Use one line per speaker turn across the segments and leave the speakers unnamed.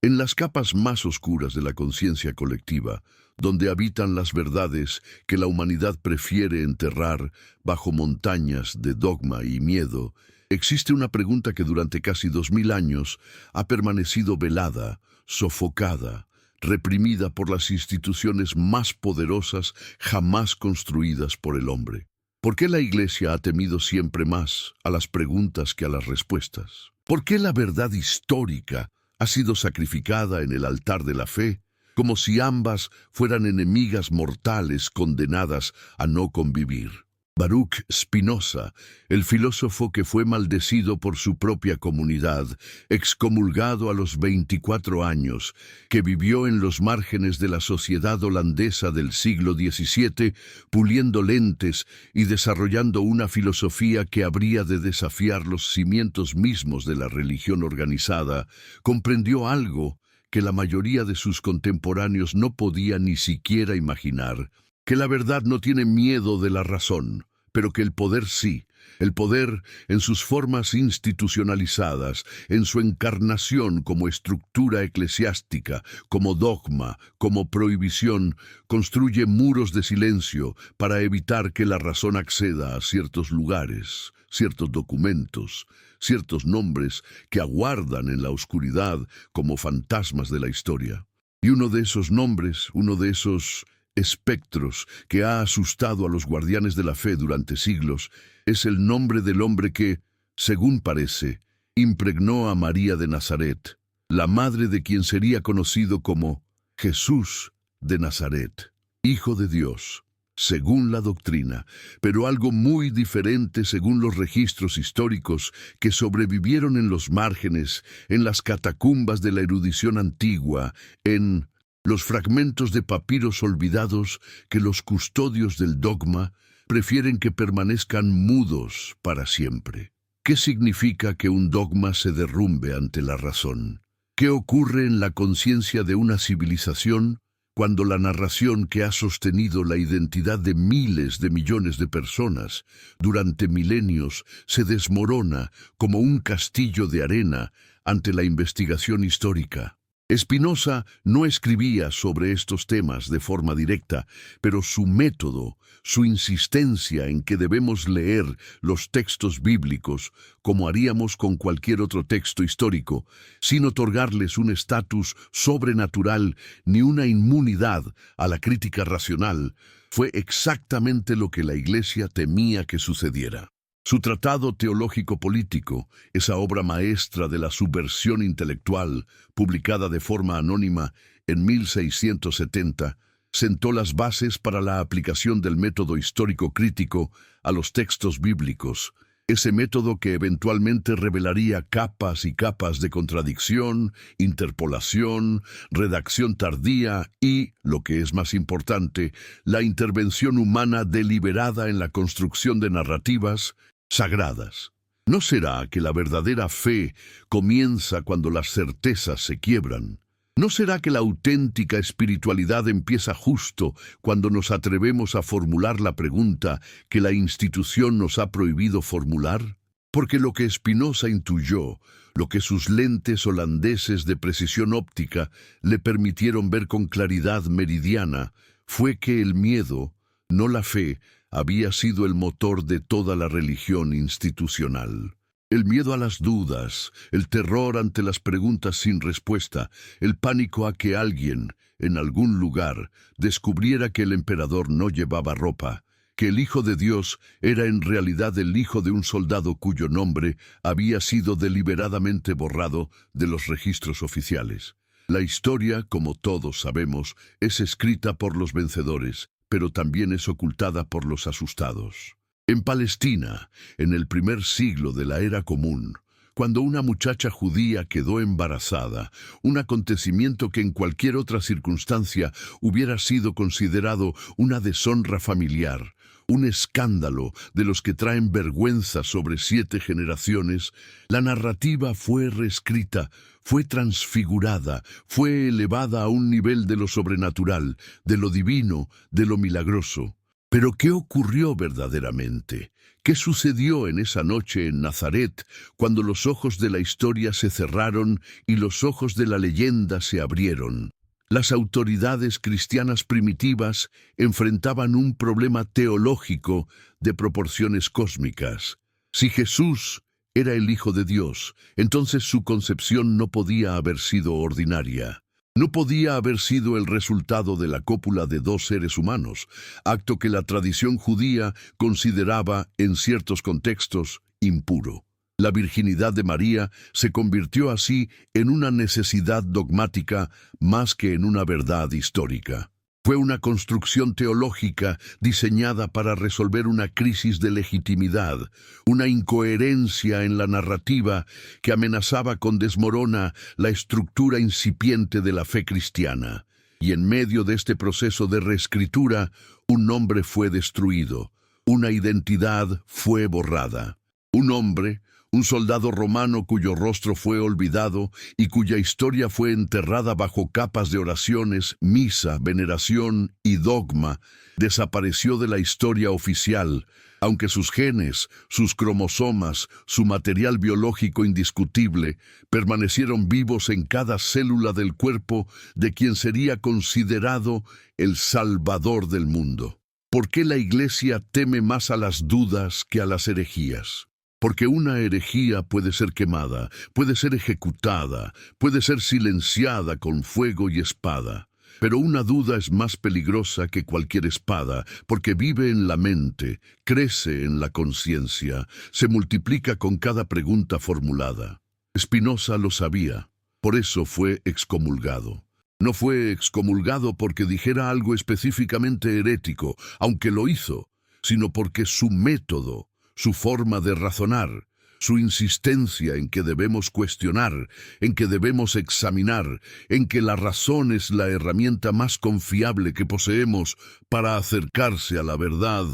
En las capas más oscuras de la conciencia colectiva, donde habitan las verdades que la humanidad prefiere enterrar bajo montañas de dogma y miedo, existe una pregunta que durante casi 2000 años ha permanecido velada, sofocada, reprimida por las instituciones más poderosas jamás construidas por el hombre. ¿Por qué la Iglesia ha temido siempre más a las preguntas que a las respuestas? ¿Por qué la verdad histórica ha sido sacrificada en el altar de la fe, como si ambas fueran enemigas mortales condenadas a no convivir? Baruch Spinoza, el filósofo que fue maldecido por su propia comunidad, excomulgado a los 24 años, que vivió en los márgenes de la sociedad holandesa del siglo XVII, puliendo lentes y desarrollando una filosofía que habría de desafiar los cimientos mismos de la religión organizada, comprendió algo que la mayoría de sus contemporáneos no podía ni siquiera imaginar: que la verdad no tiene miedo de la razón, pero que el poder sí. El poder, en sus formas institucionalizadas, en su encarnación como estructura eclesiástica, como dogma, como prohibición, construye muros de silencio para evitar que la razón acceda a ciertos lugares, ciertos documentos, ciertos nombres que aguardan en la oscuridad como fantasmas de la historia. Y uno de esos nombres, uno de esos espectros que ha asustado a los guardianes de la fe durante siglos, es el nombre del hombre que, según parece, impregnó a María de Nazaret, la madre de quien sería conocido como Jesús de Nazaret, Hijo de Dios, según la doctrina, pero algo muy diferente según los registros históricos que sobrevivieron en los márgenes, en las catacumbas de la erudición antigua, en los fragmentos de papiros olvidados que los custodios del dogma prefieren que permanezcan mudos para siempre. ¿Qué significa que un dogma se derrumbe ante la razón? ¿Qué ocurre en la conciencia de una civilización cuando la narración que ha sostenido la identidad de miles de millones de personas durante milenios se desmorona como un castillo de arena ante la investigación histórica? Spinoza no escribía sobre estos temas de forma directa, pero su método, su insistencia en que debemos leer los textos bíblicos como haríamos con cualquier otro texto histórico, sin otorgarles un estatus sobrenatural ni una inmunidad a la crítica racional, fue exactamente lo que la Iglesia temía que sucediera. Su tratado teológico-político, esa obra maestra de la subversión intelectual, publicada de forma anónima en 1670, sentó las bases para la aplicación del método histórico-crítico a los textos bíblicos, ese método que eventualmente revelaría capas y capas de contradicción, interpolación, redacción tardía y, lo que es más importante, la intervención humana deliberada en la construcción de narrativas sagradas. ¿No será que la verdadera fe comienza cuando las certezas se quiebran? ¿No será que la auténtica espiritualidad empieza justo cuando nos atrevemos a formular la pregunta que la institución nos ha prohibido formular? Porque lo que Spinoza intuyó, lo que sus lentes holandeses de precisión óptica le permitieron ver con claridad meridiana, fue que el miedo, no la fe, había sido el motor de toda la religión institucional. El miedo a las dudas, el terror ante las preguntas sin respuesta, el pánico a que alguien, en algún lugar, descubriera que el emperador no llevaba ropa, que el Hijo de Dios era en realidad el hijo de un soldado cuyo nombre había sido deliberadamente borrado de los registros oficiales. La historia, como todos sabemos, es escrita por los vencedores, pero también es ocultada por los asustados. En Palestina, en el primer siglo de la Era Común, cuando una muchacha judía quedó embarazada, un acontecimiento que en cualquier otra circunstancia hubiera sido considerado una deshonra familiar, un escándalo de los que traen vergüenza sobre 7 generaciones, la narrativa fue reescrita, fue transfigurada, fue elevada a un nivel de lo sobrenatural, de lo divino, de lo milagroso. Pero ¿qué ocurrió verdaderamente? ¿Qué sucedió en esa noche en Nazaret, cuando los ojos de la historia se cerraron y los ojos de la leyenda se abrieron? Las autoridades cristianas primitivas enfrentaban un problema teológico de proporciones cósmicas. Si Jesús era el Hijo de Dios, entonces su concepción no podía haber sido ordinaria. No podía haber sido el resultado de la cópula de dos seres humanos, acto que la tradición judía consideraba, en ciertos contextos, impuro. La virginidad de María se convirtió así en una necesidad dogmática más que en una verdad histórica. Fue una construcción teológica diseñada para resolver una crisis de legitimidad, una incoherencia en la narrativa que amenazaba con desmorona la estructura incipiente de la fe cristiana. Y en medio de este proceso de reescritura, un nombre fue destruido, una identidad fue borrada. Un hombre, un soldado romano cuyo rostro fue olvidado y cuya historia fue enterrada bajo capas de oraciones, misa, veneración y dogma, desapareció de la historia oficial, aunque sus genes, sus cromosomas, su material biológico indiscutible, permanecieron vivos en cada célula del cuerpo de quien sería considerado el Salvador del mundo. ¿Por qué la Iglesia teme más a las dudas que a las herejías? Porque una herejía puede ser quemada, puede ser ejecutada, puede ser silenciada con fuego y espada. Pero una duda es más peligrosa que cualquier espada, porque vive en la mente, crece en la conciencia, se multiplica con cada pregunta formulada. Spinoza lo sabía, por eso fue excomulgado. No fue excomulgado porque dijera algo específicamente herético, aunque lo hizo, sino porque su método, su forma de razonar, su insistencia en que debemos cuestionar, en que debemos examinar, en que la razón es la herramienta más confiable que poseemos para acercarse a la verdad,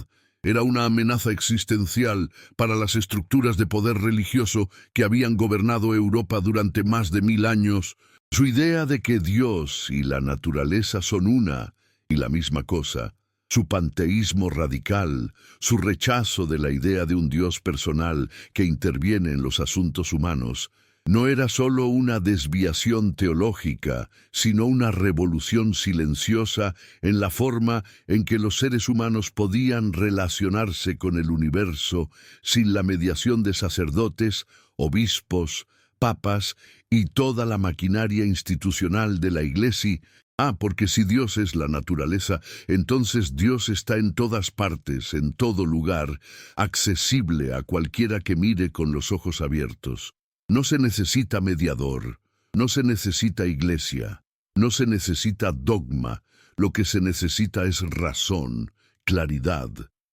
era una amenaza existencial para las estructuras de poder religioso que habían gobernado Europa durante más de 1000 años. Su idea de que Dios y la naturaleza son una y la misma cosa, su panteísmo radical, su rechazo de la idea de un Dios personal que interviene en los asuntos humanos, no era solo una desviación teológica, sino una revolución silenciosa en la forma en que los seres humanos podían relacionarse con el universo sin la mediación de sacerdotes, obispos, papas y toda la maquinaria institucional de la Iglesia. Porque si Dios es la naturaleza, entonces Dios está en todas partes, en todo lugar, accesible a cualquiera que mire con los ojos abiertos. No se necesita mediador, no se necesita iglesia, no se necesita dogma, lo que se necesita es razón, claridad,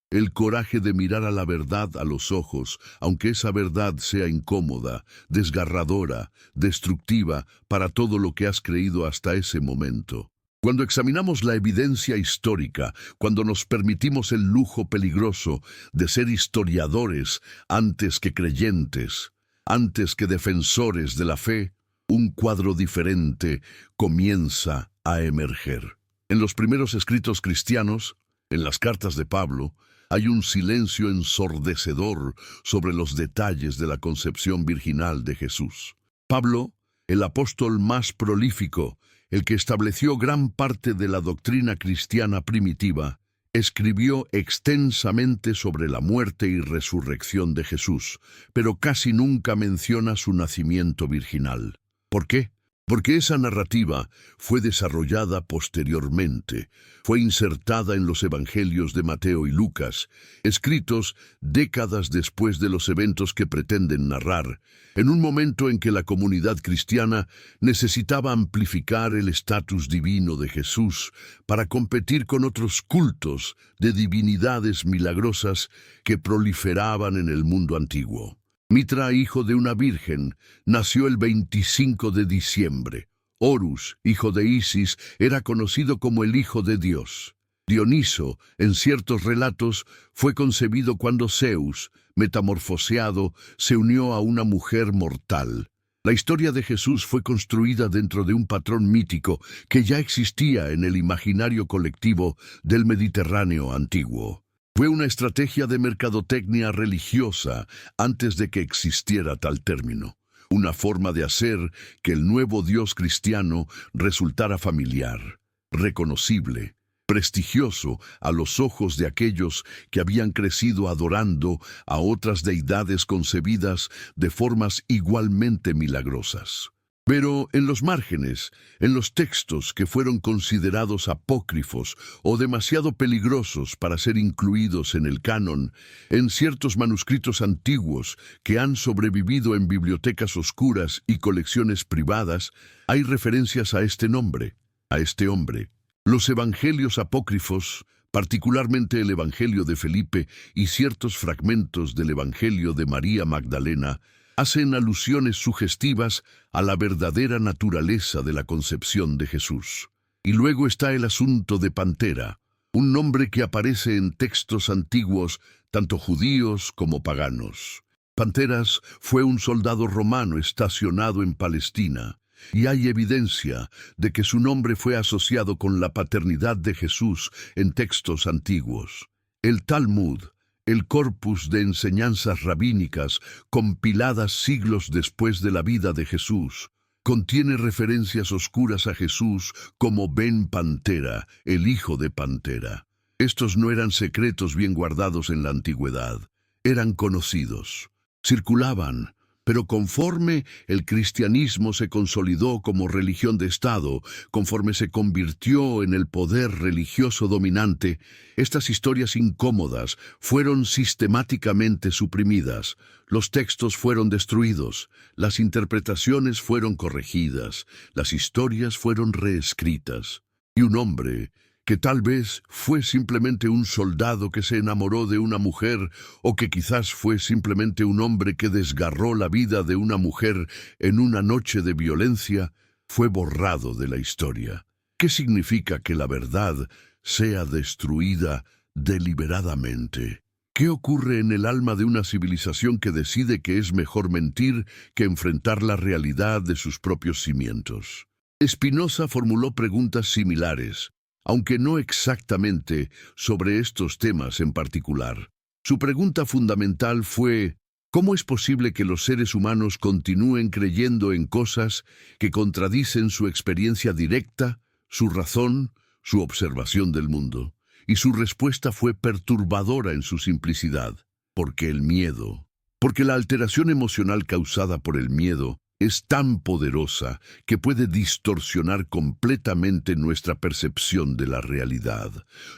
el coraje de mirar a la verdad a los ojos, aunque esa verdad sea incómoda, desgarradora, destructiva para todo lo que has creído hasta ese momento. Cuando examinamos la evidencia histórica, cuando nos permitimos el lujo peligroso de ser historiadores antes que creyentes, antes que defensores de la fe, un cuadro diferente comienza a emerger. En los primeros escritos cristianos, en las cartas de Pablo, hay un silencio ensordecedor sobre los detalles de la concepción virginal de Jesús. Pablo, el apóstol más prolífico, el que estableció gran parte de la doctrina cristiana primitiva, escribió extensamente sobre la muerte y resurrección de Jesús, pero casi nunca menciona su nacimiento virginal. ¿Por qué? Porque esa narrativa fue desarrollada posteriormente, fue insertada en los evangelios de Mateo y Lucas, escritos décadas después de los eventos que pretenden narrar, en un momento en que la comunidad cristiana necesitaba amplificar el estatus divino de Jesús para competir con otros cultos de divinidades milagrosas que proliferaban en el mundo antiguo. Mitra, hijo de una virgen, nació el 25 de diciembre. Horus, hijo de Isis, era conocido como el Hijo de Dios. Dioniso, en ciertos relatos, fue concebido cuando Zeus, metamorfoseado, se unió a una mujer mortal. La historia de Jesús fue construida dentro de un patrón mítico que ya existía en el imaginario colectivo del Mediterráneo antiguo. Fue una estrategia de mercadotecnia religiosa antes de que existiera tal término. Una forma de hacer que el nuevo Dios cristiano resultara familiar, reconocible, prestigioso a los ojos de aquellos que habían crecido adorando a otras deidades concebidas de formas igualmente milagrosas. Pero en los márgenes, en los textos que fueron considerados apócrifos o demasiado peligrosos para ser incluidos en el canon, en ciertos manuscritos antiguos que han sobrevivido en bibliotecas oscuras y colecciones privadas, hay referencias a este nombre, a este hombre. Los evangelios apócrifos, particularmente el Evangelio de Felipe y ciertos fragmentos del Evangelio de María Magdalena, hacen alusiones sugestivas a la verdadera naturaleza de la concepción de Jesús. Y luego está el asunto de Pantera, un nombre que aparece en textos antiguos, tanto judíos como paganos. Panteras fue un soldado romano estacionado en Palestina, y hay evidencia de que su nombre fue asociado con la paternidad de Jesús en textos antiguos. El Talmud, el corpus de enseñanzas rabínicas compiladas siglos después de la vida de Jesús, contiene referencias oscuras a Jesús como Ben Pantera, el hijo de Pantera. Estos no eran secretos bien guardados en la antigüedad, eran conocidos, circulaban. Pero conforme el cristianismo se consolidó como religión de Estado, conforme se convirtió en el poder religioso dominante, estas historias incómodas fueron sistemáticamente suprimidas, los textos fueron destruidos, las interpretaciones fueron corregidas, las historias fueron reescritas. Y un hombre, que tal vez fue simplemente un soldado que se enamoró de una mujer, o que quizás fue simplemente un hombre que desgarró la vida de una mujer en una noche de violencia, fue borrado de la historia. ¿Qué significa que la verdad sea destruida deliberadamente? ¿Qué ocurre en el alma de una civilización que decide que es mejor mentir que enfrentar la realidad de sus propios cimientos? Spinoza formuló preguntas similares, aunque no exactamente sobre estos temas en particular. Su pregunta fundamental fue: ¿cómo es posible que los seres humanos continúen creyendo en cosas que contradicen su experiencia directa, su razón, su observación del mundo? Y su respuesta fue perturbadora en su simplicidad. Porque el miedo, porque la alteración emocional causada por el miedo es tan poderosa que puede distorsionar completamente nuestra percepción de la realidad.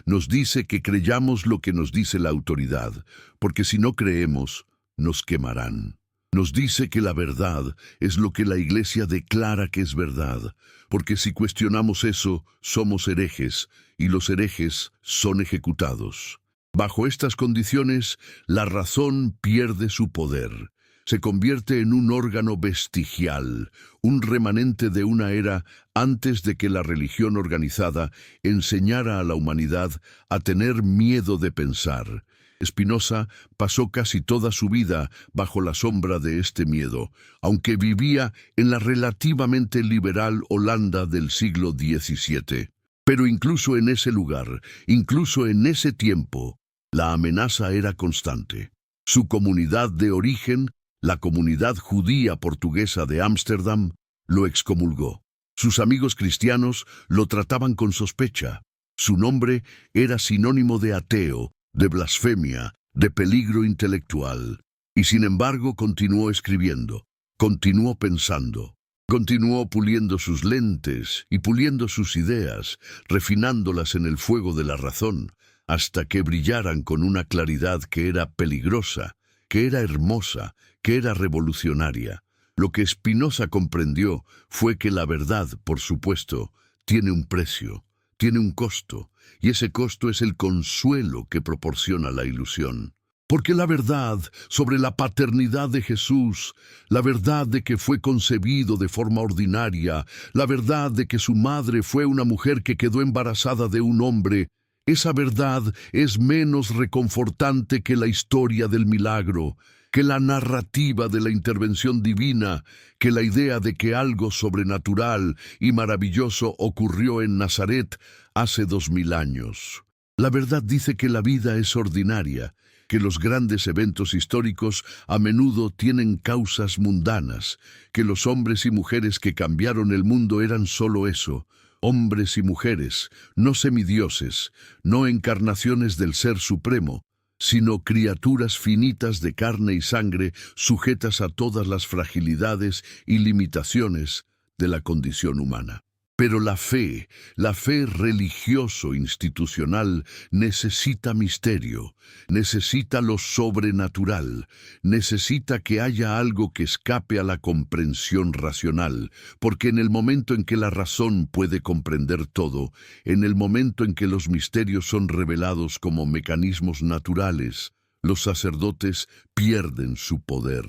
Nos dice que creyamos lo que nos dice la autoridad, porque si no creemos, nos quemarán. Nos dice que la verdad es lo que la Iglesia declara que es verdad, porque si cuestionamos eso, somos herejes, y los herejes son ejecutados. Bajo estas condiciones, la razón pierde su poder. Se convierte en un órgano vestigial, un remanente de una era antes de que la religión organizada enseñara a la humanidad a tener miedo de pensar. Spinoza pasó casi toda su vida bajo la sombra de este miedo, aunque vivía en la relativamente liberal Holanda del siglo XVII. Pero incluso en ese lugar, incluso en ese tiempo, la amenaza era constante. Su comunidad de origen, la comunidad judía portuguesa de Ámsterdam, lo excomulgó. Sus amigos cristianos lo trataban con sospecha. Su nombre era sinónimo de ateo, de blasfemia, de peligro intelectual. Y sin embargo continuó escribiendo, continuó pensando, continuó puliendo sus lentes y puliendo sus ideas, refinándolas en el fuego de la razón, hasta que brillaran con una claridad que era peligrosa, que era hermosa, que era revolucionaria. Lo que Spinoza comprendió fue que la verdad, por supuesto, tiene un precio, tiene un costo, y ese costo es el consuelo que proporciona la ilusión. Porque la verdad sobre la paternidad de Jesús, la verdad de que fue concebido de forma ordinaria, la verdad de que su madre fue una mujer que quedó embarazada de un hombre, esa verdad es menos reconfortante que la historia del milagro. que la narrativa de la intervención divina, que la idea de que algo sobrenatural y maravilloso ocurrió en Nazaret hace 2000 años. La verdad dice que la vida es ordinaria, que los grandes eventos históricos a menudo tienen causas mundanas, que los hombres y mujeres que cambiaron el mundo eran solo eso, hombres y mujeres, no semidioses, no encarnaciones del Ser Supremo, sino criaturas finitas de carne y sangre sujetas a todas las fragilidades y limitaciones de la condición humana. Pero la fe religioso-institucional necesita misterio, necesita lo sobrenatural, necesita que haya algo que escape a la comprensión racional, porque en el momento en que la razón puede comprender todo, en el momento en que los misterios son revelados como mecanismos naturales, los sacerdotes pierden su poder.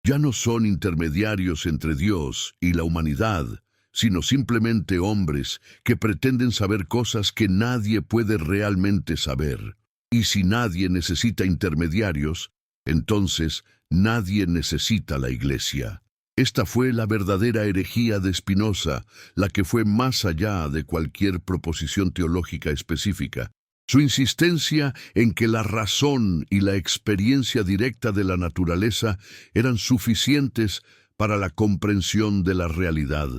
Ya no son intermediarios entre Dios y la humanidad, sino simplemente hombres que pretenden saber cosas que nadie puede realmente saber. Y si nadie necesita intermediarios, entonces nadie necesita la Iglesia. Esta fue la verdadera herejía de Spinoza, la que fue más allá de cualquier proposición teológica específica. Su insistencia en que la razón y la experiencia directa de la naturaleza eran suficientes para la comprensión de la realidad,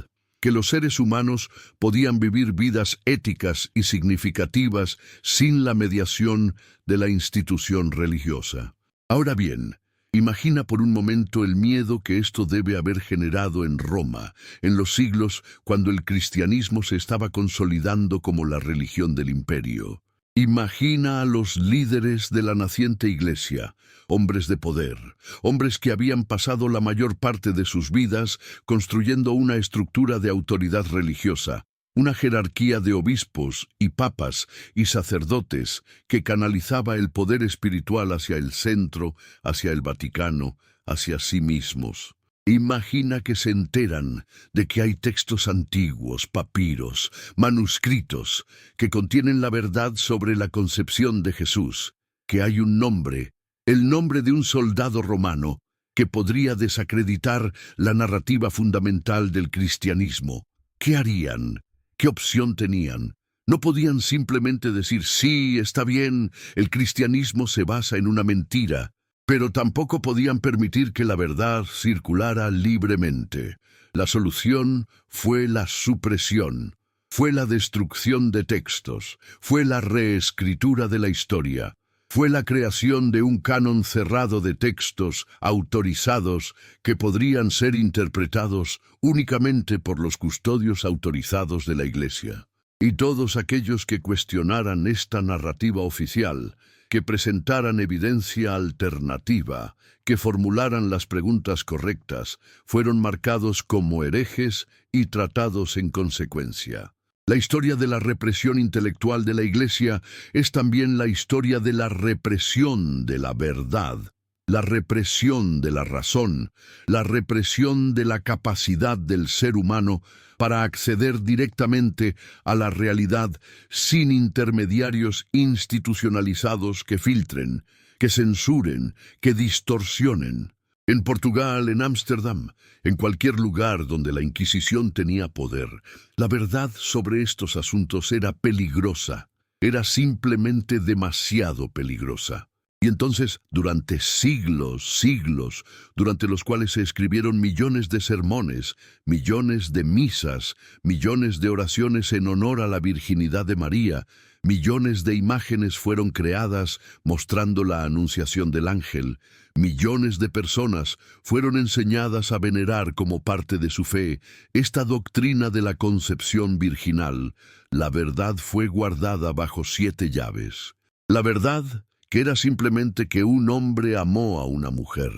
que los seres humanos podían vivir vidas éticas y significativas sin la mediación de la institución religiosa. Ahora bien, imagina por un momento el miedo que esto debe haber generado en Roma, en los siglos cuando el cristianismo se estaba consolidando como la religión del imperio. Imagina a los líderes de la naciente iglesia, hombres de poder, hombres que habían pasado la mayor parte de sus vidas construyendo una estructura de autoridad religiosa, una jerarquía de obispos y papas y sacerdotes que canalizaba el poder espiritual hacia el centro, hacia el Vaticano, hacia sí mismos. Imagina que se enteran de que hay textos antiguos, papiros, manuscritos, que contienen la verdad sobre la concepción de Jesús, que hay un nombre, el nombre de un soldado romano, que podría desacreditar la narrativa fundamental del cristianismo. ¿Qué harían? ¿Qué opción tenían? No podían simplemente decir, sí, está bien, el cristianismo se basa en una mentira, pero tampoco podían permitir que la verdad circulara libremente. La solución fue la supresión, fue la destrucción de textos, fue la reescritura de la historia, fue la creación de un canon cerrado de textos autorizados que podrían ser interpretados únicamente por los custodios autorizados de la Iglesia. Y todos aquellos que cuestionaran esta narrativa oficial, que presentaran evidencia alternativa, que formularan las preguntas correctas, fueron marcados como herejes y tratados en consecuencia. La historia de la represión intelectual de la Iglesia es también la historia de la represión de la verdad, la represión de la razón, la represión de la capacidad del ser humano para acceder directamente a la realidad sin intermediarios institucionalizados que filtren, que censuren, que distorsionen. En Portugal, en Ámsterdam, en cualquier lugar donde la Inquisición tenía poder, la verdad sobre estos asuntos era peligrosa, era simplemente demasiado peligrosa. Y entonces, durante siglos, durante los cuales se escribieron millones de sermones, millones de misas, millones de oraciones en honor a la virginidad de María, millones de imágenes fueron creadas mostrando la anunciación del ángel, millones de personas fueron enseñadas a venerar como parte de su fe esta doctrina de la concepción virginal. La verdad fue guardada bajo 7 llaves. La verdad que era simplemente que un hombre amó a una mujer,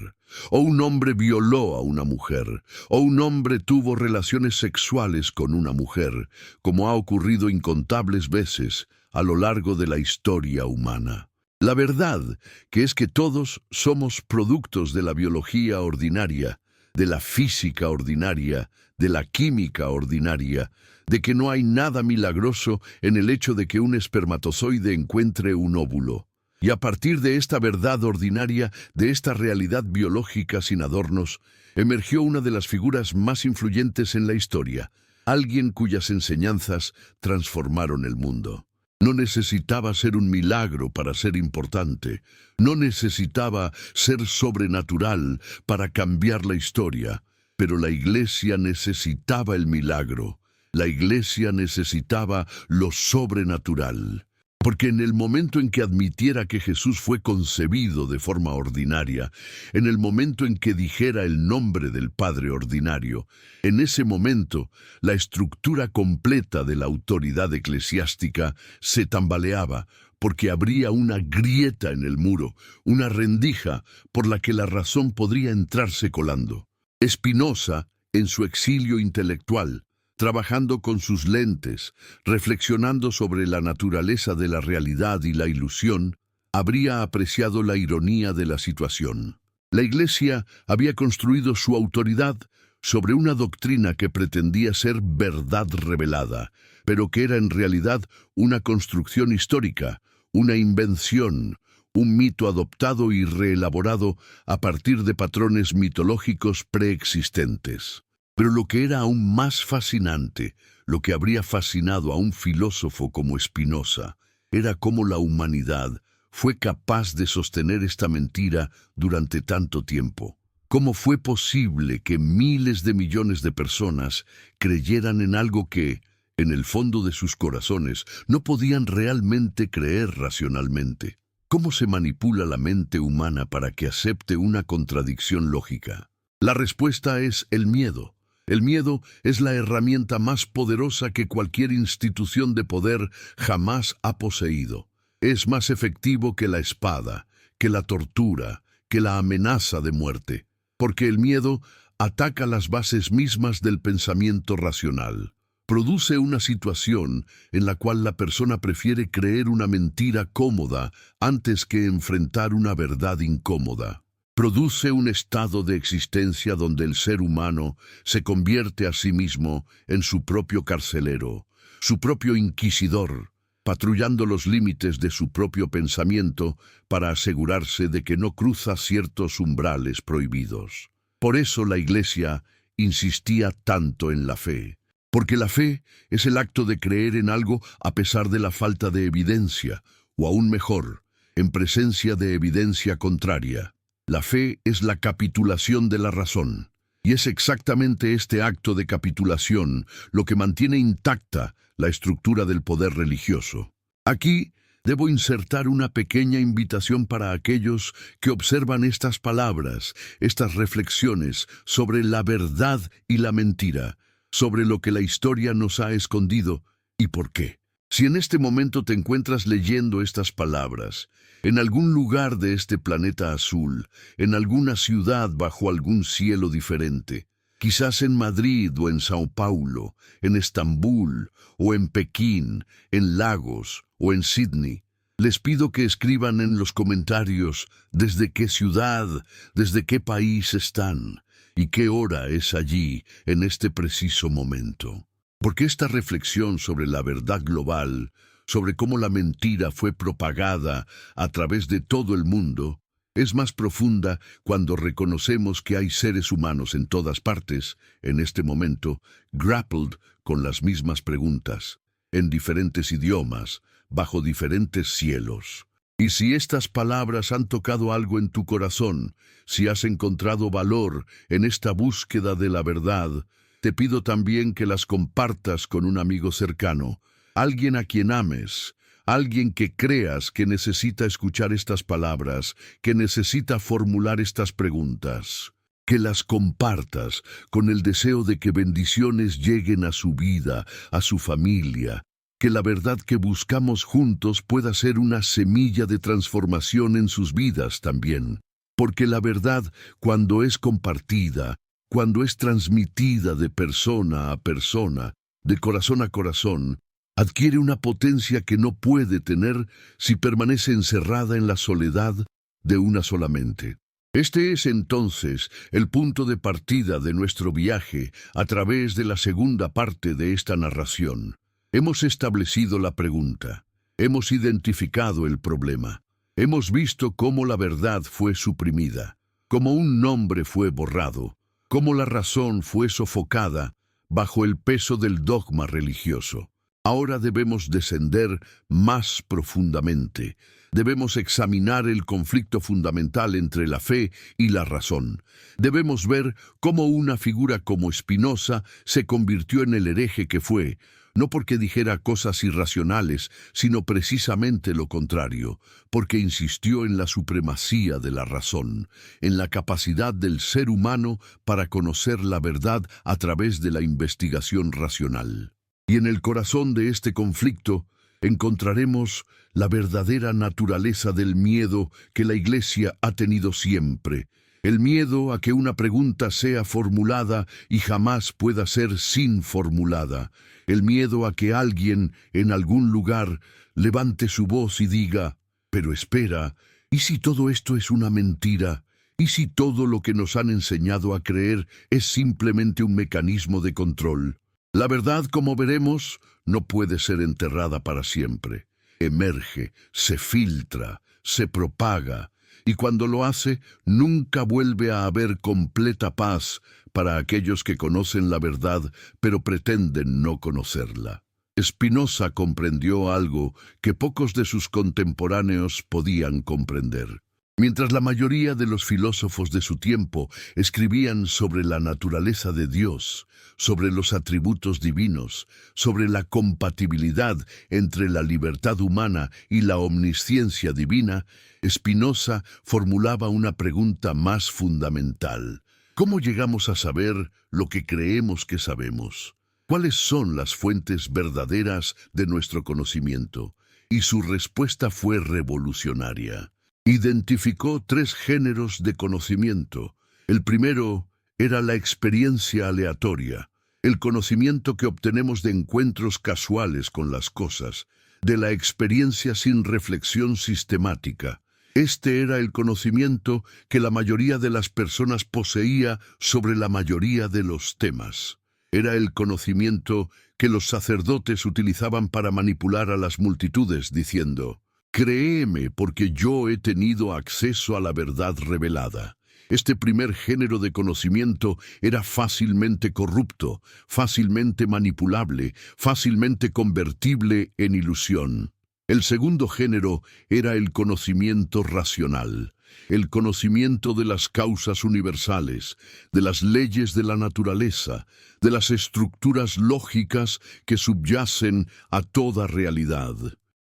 o un hombre violó a una mujer, o un hombre tuvo relaciones sexuales con una mujer, como ha ocurrido incontables veces a lo largo de la historia humana. La verdad que es que todos somos productos de la biología ordinaria, de la física ordinaria, de la química ordinaria, de que no hay nada milagroso en el hecho de que un espermatozoide encuentre un óvulo. Y a partir de esta verdad ordinaria, de esta realidad biológica sin adornos, emergió una de las figuras más influyentes en la historia, alguien cuyas enseñanzas transformaron el mundo. No necesitaba ser un milagro para ser importante, no necesitaba ser sobrenatural para cambiar la historia, pero la Iglesia necesitaba el milagro, la Iglesia necesitaba lo sobrenatural. Porque en el momento en que admitiera que Jesús fue concebido de forma ordinaria, en el momento en que dijera el nombre del Padre ordinario, en ese momento la estructura completa de la autoridad eclesiástica se tambaleaba, porque habría una grieta en el muro, una rendija por la que la razón podría entrarse colando. Spinoza, en su exilio intelectual, trabajando con sus lentes, reflexionando sobre la naturaleza de la realidad y la ilusión, habría apreciado la ironía de la situación. La Iglesia había construido su autoridad sobre una doctrina que pretendía ser verdad revelada, pero que era en realidad una construcción histórica, una invención, un mito adoptado y reelaborado a partir de patrones mitológicos preexistentes. Pero lo que era aún más fascinante, lo que habría fascinado a un filósofo como Spinoza, era cómo la humanidad fue capaz de sostener esta mentira durante tanto tiempo. ¿Cómo fue posible que miles de millones de personas creyeran en algo que, en el fondo de sus corazones, no podían realmente creer racionalmente? ¿Cómo se manipula la mente humana para que acepte una contradicción lógica? La respuesta es el miedo. El miedo es la herramienta más poderosa que cualquier institución de poder jamás ha poseído. Es más efectivo que la espada, que la tortura, que la amenaza de muerte, porque el miedo ataca las bases mismas del pensamiento racional. Produce una situación en la cual la persona prefiere creer una mentira cómoda antes que enfrentar una verdad incómoda. Produce un estado de existencia donde el ser humano se convierte a sí mismo en su propio carcelero, su propio inquisidor, patrullando los límites de su propio pensamiento para asegurarse de que no cruza ciertos umbrales prohibidos. Por eso la Iglesia insistía tanto en la fe, porque la fe es el acto de creer en algo a pesar de la falta de evidencia, o aún mejor, en presencia de evidencia contraria. La fe es la capitulación de la razón, y es exactamente este acto de capitulación lo que mantiene intacta la estructura del poder religioso. Aquí debo insertar una pequeña invitación para aquellos que observan estas palabras, estas reflexiones sobre la verdad y la mentira, sobre lo que la historia nos ha escondido y por qué. Si en este momento te encuentras leyendo estas palabras, en algún lugar de este planeta azul, en alguna ciudad bajo algún cielo diferente, quizás en Madrid o en Sao Paulo, en Estambul o en Pekín, en Lagos o en Sydney, les pido que escriban en los comentarios desde qué ciudad, desde qué país están y qué hora es allí en este preciso momento. Porque esta reflexión sobre la verdad global, sobre cómo la mentira fue propagada a través de todo el mundo, es más profunda cuando reconocemos que hay seres humanos en todas partes, en este momento, grappled con las mismas preguntas, en diferentes idiomas, bajo diferentes cielos. Y si estas palabras han tocado algo en tu corazón, si has encontrado valor en esta búsqueda de la verdad, te pido también que las compartas con un amigo cercano, alguien a quien ames, alguien que creas que necesita escuchar estas palabras, que necesita formular estas preguntas. Que las compartas con el deseo de que bendiciones lleguen a su vida, a su familia, que la verdad que buscamos juntos pueda ser una semilla de transformación en sus vidas también. Porque la verdad, cuando es compartida, cuando es transmitida de persona a persona, de corazón a corazón, adquiere una potencia que no puede tener si permanece encerrada en la soledad de una sola mente. Este es entonces el punto de partida de nuestro viaje a través de la segunda parte de esta narración. Hemos establecido la pregunta, hemos identificado el problema, Hemos visto cómo la verdad fue suprimida, cómo un nombre fue borrado, cómo la razón fue sofocada bajo el peso del dogma religioso. Ahora debemos descender más profundamente. Debemos examinar el conflicto fundamental entre la fe y la razón. Debemos ver cómo una figura como Spinoza se convirtió en el hereje que fue, no porque dijera cosas irracionales, sino precisamente lo contrario, porque insistió en la supremacía de la razón, en la capacidad del ser humano para conocer la verdad a través de la investigación racional. Y en el corazón de este conflicto encontraremos la verdadera naturaleza del miedo que la Iglesia ha tenido siempre. El miedo a que una pregunta sea formulada y jamás pueda ser sin formulada. El miedo a que alguien en algún lugar levante su voz y diga, pero espera, ¿y si todo esto es una mentira? ¿Y si todo lo que nos han enseñado a creer es simplemente un mecanismo de control? La verdad, como veremos, no puede ser enterrada para siempre. Emerge, se filtra, se propaga, y cuando lo hace, nunca vuelve a haber completa paz para aquellos que conocen la verdad, pero pretenden no conocerla. Spinoza comprendió algo que pocos de sus contemporáneos podían comprender. Mientras la mayoría de los filósofos de su tiempo escribían sobre la naturaleza de Dios, sobre los atributos divinos, sobre la compatibilidad entre la libertad humana y la omnisciencia divina, Spinoza formulaba una pregunta más fundamental. ¿Cómo llegamos a saber lo que creemos que sabemos? ¿Cuáles son las fuentes verdaderas de nuestro conocimiento? Y su respuesta fue revolucionaria. Identificó 3 géneros de conocimiento. El primero era la experiencia aleatoria, el conocimiento que obtenemos de encuentros casuales con las cosas, de la experiencia sin reflexión sistemática. Este era el conocimiento que la mayoría de las personas poseía sobre la mayoría de los temas. Era el conocimiento que los sacerdotes utilizaban para manipular a las multitudes, diciendo: «Créeme, porque yo he tenido acceso a la verdad revelada». Este primer género de conocimiento era fácilmente corrupto, fácilmente manipulable, fácilmente convertible en ilusión. El segundo género era el conocimiento racional, el conocimiento de las causas universales, de las leyes de la naturaleza, de las estructuras lógicas que subyacen a toda realidad.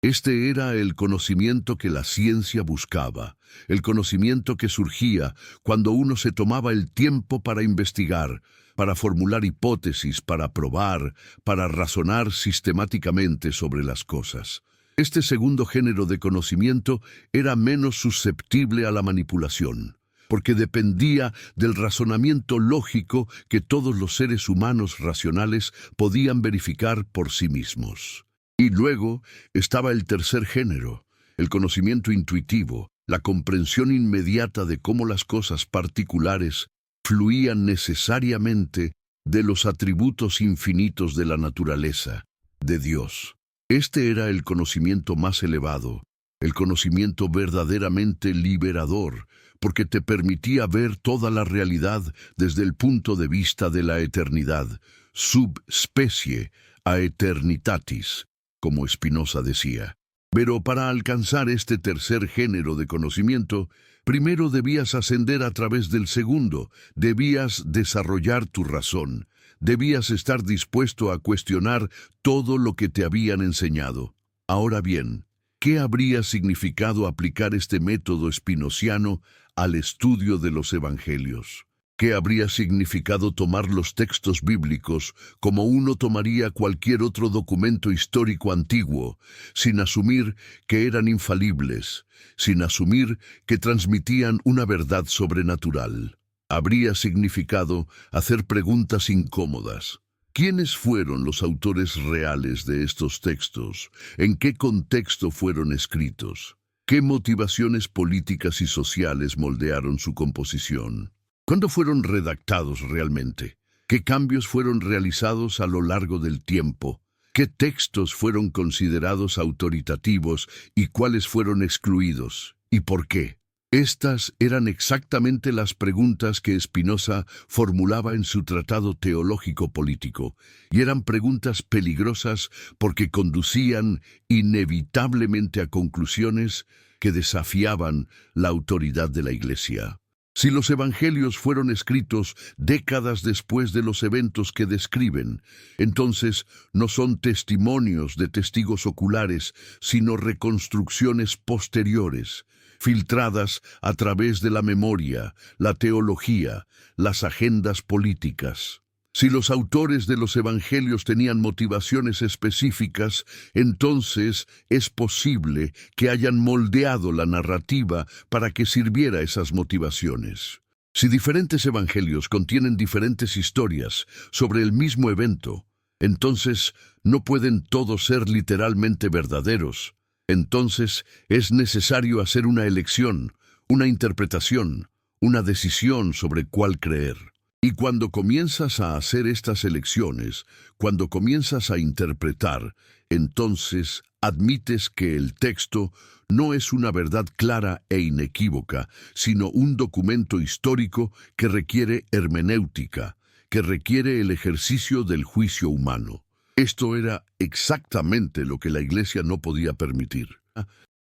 Este era el conocimiento que la ciencia buscaba, el conocimiento que surgía cuando uno se tomaba el tiempo para investigar, para formular hipótesis, para probar, para razonar sistemáticamente sobre las cosas. Este segundo género de conocimiento era menos susceptible a la manipulación, porque dependía del razonamiento lógico que todos los seres humanos racionales podían verificar por sí mismos. Y luego estaba el tercer género, el conocimiento intuitivo, la comprensión inmediata de cómo las cosas particulares fluían necesariamente de los atributos infinitos de la naturaleza, de Dios. Este era el conocimiento más elevado, el conocimiento verdaderamente liberador, porque te permitía ver toda la realidad desde el punto de vista de la eternidad, subspecie a eternitatis, como Spinoza decía. Pero para alcanzar este tercer género de conocimiento, primero debías ascender a través del segundo, debías desarrollar tu razón, debías estar dispuesto a cuestionar todo lo que te habían enseñado. Ahora bien, ¿qué habría significado aplicar este método spinoziano al estudio de los evangelios? ¿Qué habría significado tomar los textos bíblicos como uno tomaría cualquier otro documento histórico antiguo, sin asumir que eran infalibles, sin asumir que transmitían una verdad sobrenatural? Habría significado hacer preguntas incómodas. ¿Quiénes fueron los autores reales de estos textos? ¿En qué contexto fueron escritos? ¿Qué motivaciones políticas y sociales moldearon su composición? ¿Cuándo fueron redactados realmente? ¿Qué cambios fueron realizados a lo largo del tiempo? ¿Qué textos fueron considerados autoritativos y cuáles fueron excluidos? ¿Y por qué? Estas eran exactamente las preguntas que Spinoza formulaba en su tratado teológico político, y eran preguntas peligrosas porque conducían inevitablemente a conclusiones que desafiaban la autoridad de la Iglesia. Si los evangelios fueron escritos décadas después de los eventos que describen, entonces no son testimonios de testigos oculares, sino reconstrucciones posteriores, filtradas a través de la memoria, la teología, las agendas políticas. Si los autores de los evangelios tenían motivaciones específicas, entonces es posible que hayan moldeado la narrativa para que sirviera esas motivaciones. Si diferentes evangelios contienen diferentes historias sobre el mismo evento, entonces no pueden todos ser literalmente verdaderos. Entonces es necesario hacer una elección, una interpretación, una decisión sobre cuál creer. Y cuando comienzas a hacer estas elecciones, cuando comienzas a interpretar, entonces admites que el texto no es una verdad clara e inequívoca, sino un documento histórico que requiere hermenéutica, que requiere el ejercicio del juicio humano. Esto era exactamente lo que la Iglesia no podía permitir.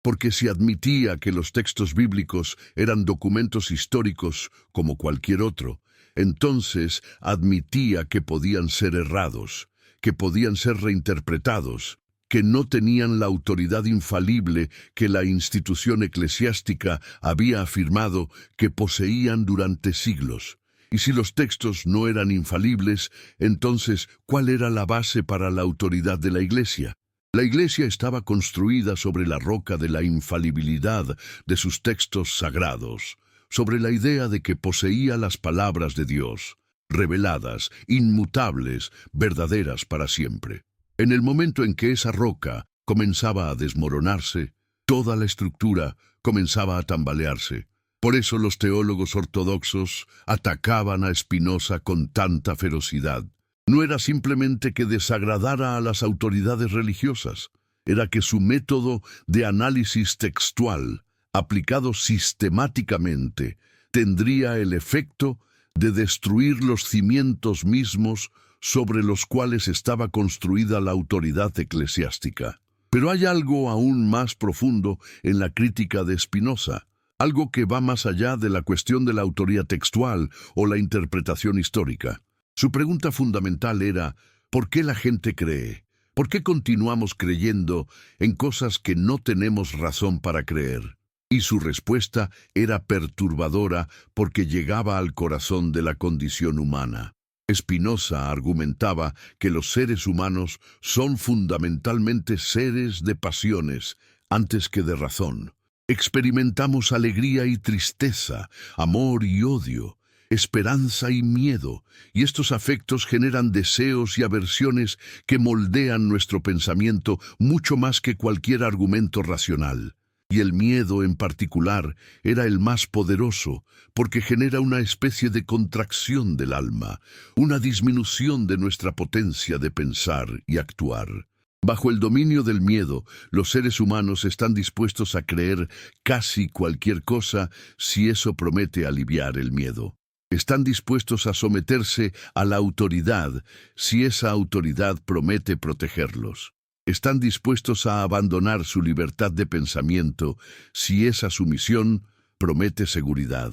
Porque si admitía que los textos bíblicos eran documentos históricos como cualquier otro, entonces admitía que podían ser errados, que podían ser reinterpretados, que no tenían la autoridad infalible que la institución eclesiástica había afirmado que poseían durante siglos. Y si los textos no eran infalibles, entonces, ¿cuál era la base para la autoridad de la Iglesia? La Iglesia estaba construida sobre la roca de la infalibilidad de sus textos sagrados, sobre la idea de que poseía las palabras de Dios, reveladas, inmutables, verdaderas para siempre. En el momento en que esa roca comenzaba a desmoronarse, toda la estructura comenzaba a tambalearse. Por eso los teólogos ortodoxos atacaban a Spinoza con tanta ferocidad. No era simplemente que desagradara a las autoridades religiosas, era que su método de análisis textual, aplicado sistemáticamente, tendría el efecto de destruir los cimientos mismos sobre los cuales estaba construida la autoridad eclesiástica. Pero hay algo aún más profundo en la crítica de Spinoza, algo que va más allá de la cuestión de la autoría textual o la interpretación histórica. Su pregunta fundamental era, ¿por qué la gente cree? ¿Por qué continuamos creyendo en cosas que no tenemos razón para creer? Y su respuesta era perturbadora porque llegaba al corazón de la condición humana. Spinoza argumentaba que los seres humanos son fundamentalmente seres de pasiones antes que de razón. Experimentamos alegría y tristeza, amor y odio, esperanza y miedo, y estos afectos generan deseos y aversiones que moldean nuestro pensamiento mucho más que cualquier argumento racional. Y el miedo en particular era el más poderoso, porque genera una especie de contracción del alma, una disminución de nuestra potencia de pensar y actuar. Bajo el dominio del miedo, los seres humanos están dispuestos a creer casi cualquier cosa si eso promete aliviar el miedo. Están dispuestos a someterse a la autoridad si esa autoridad promete protegerlos. Están dispuestos a abandonar su libertad de pensamiento si esa sumisión promete seguridad.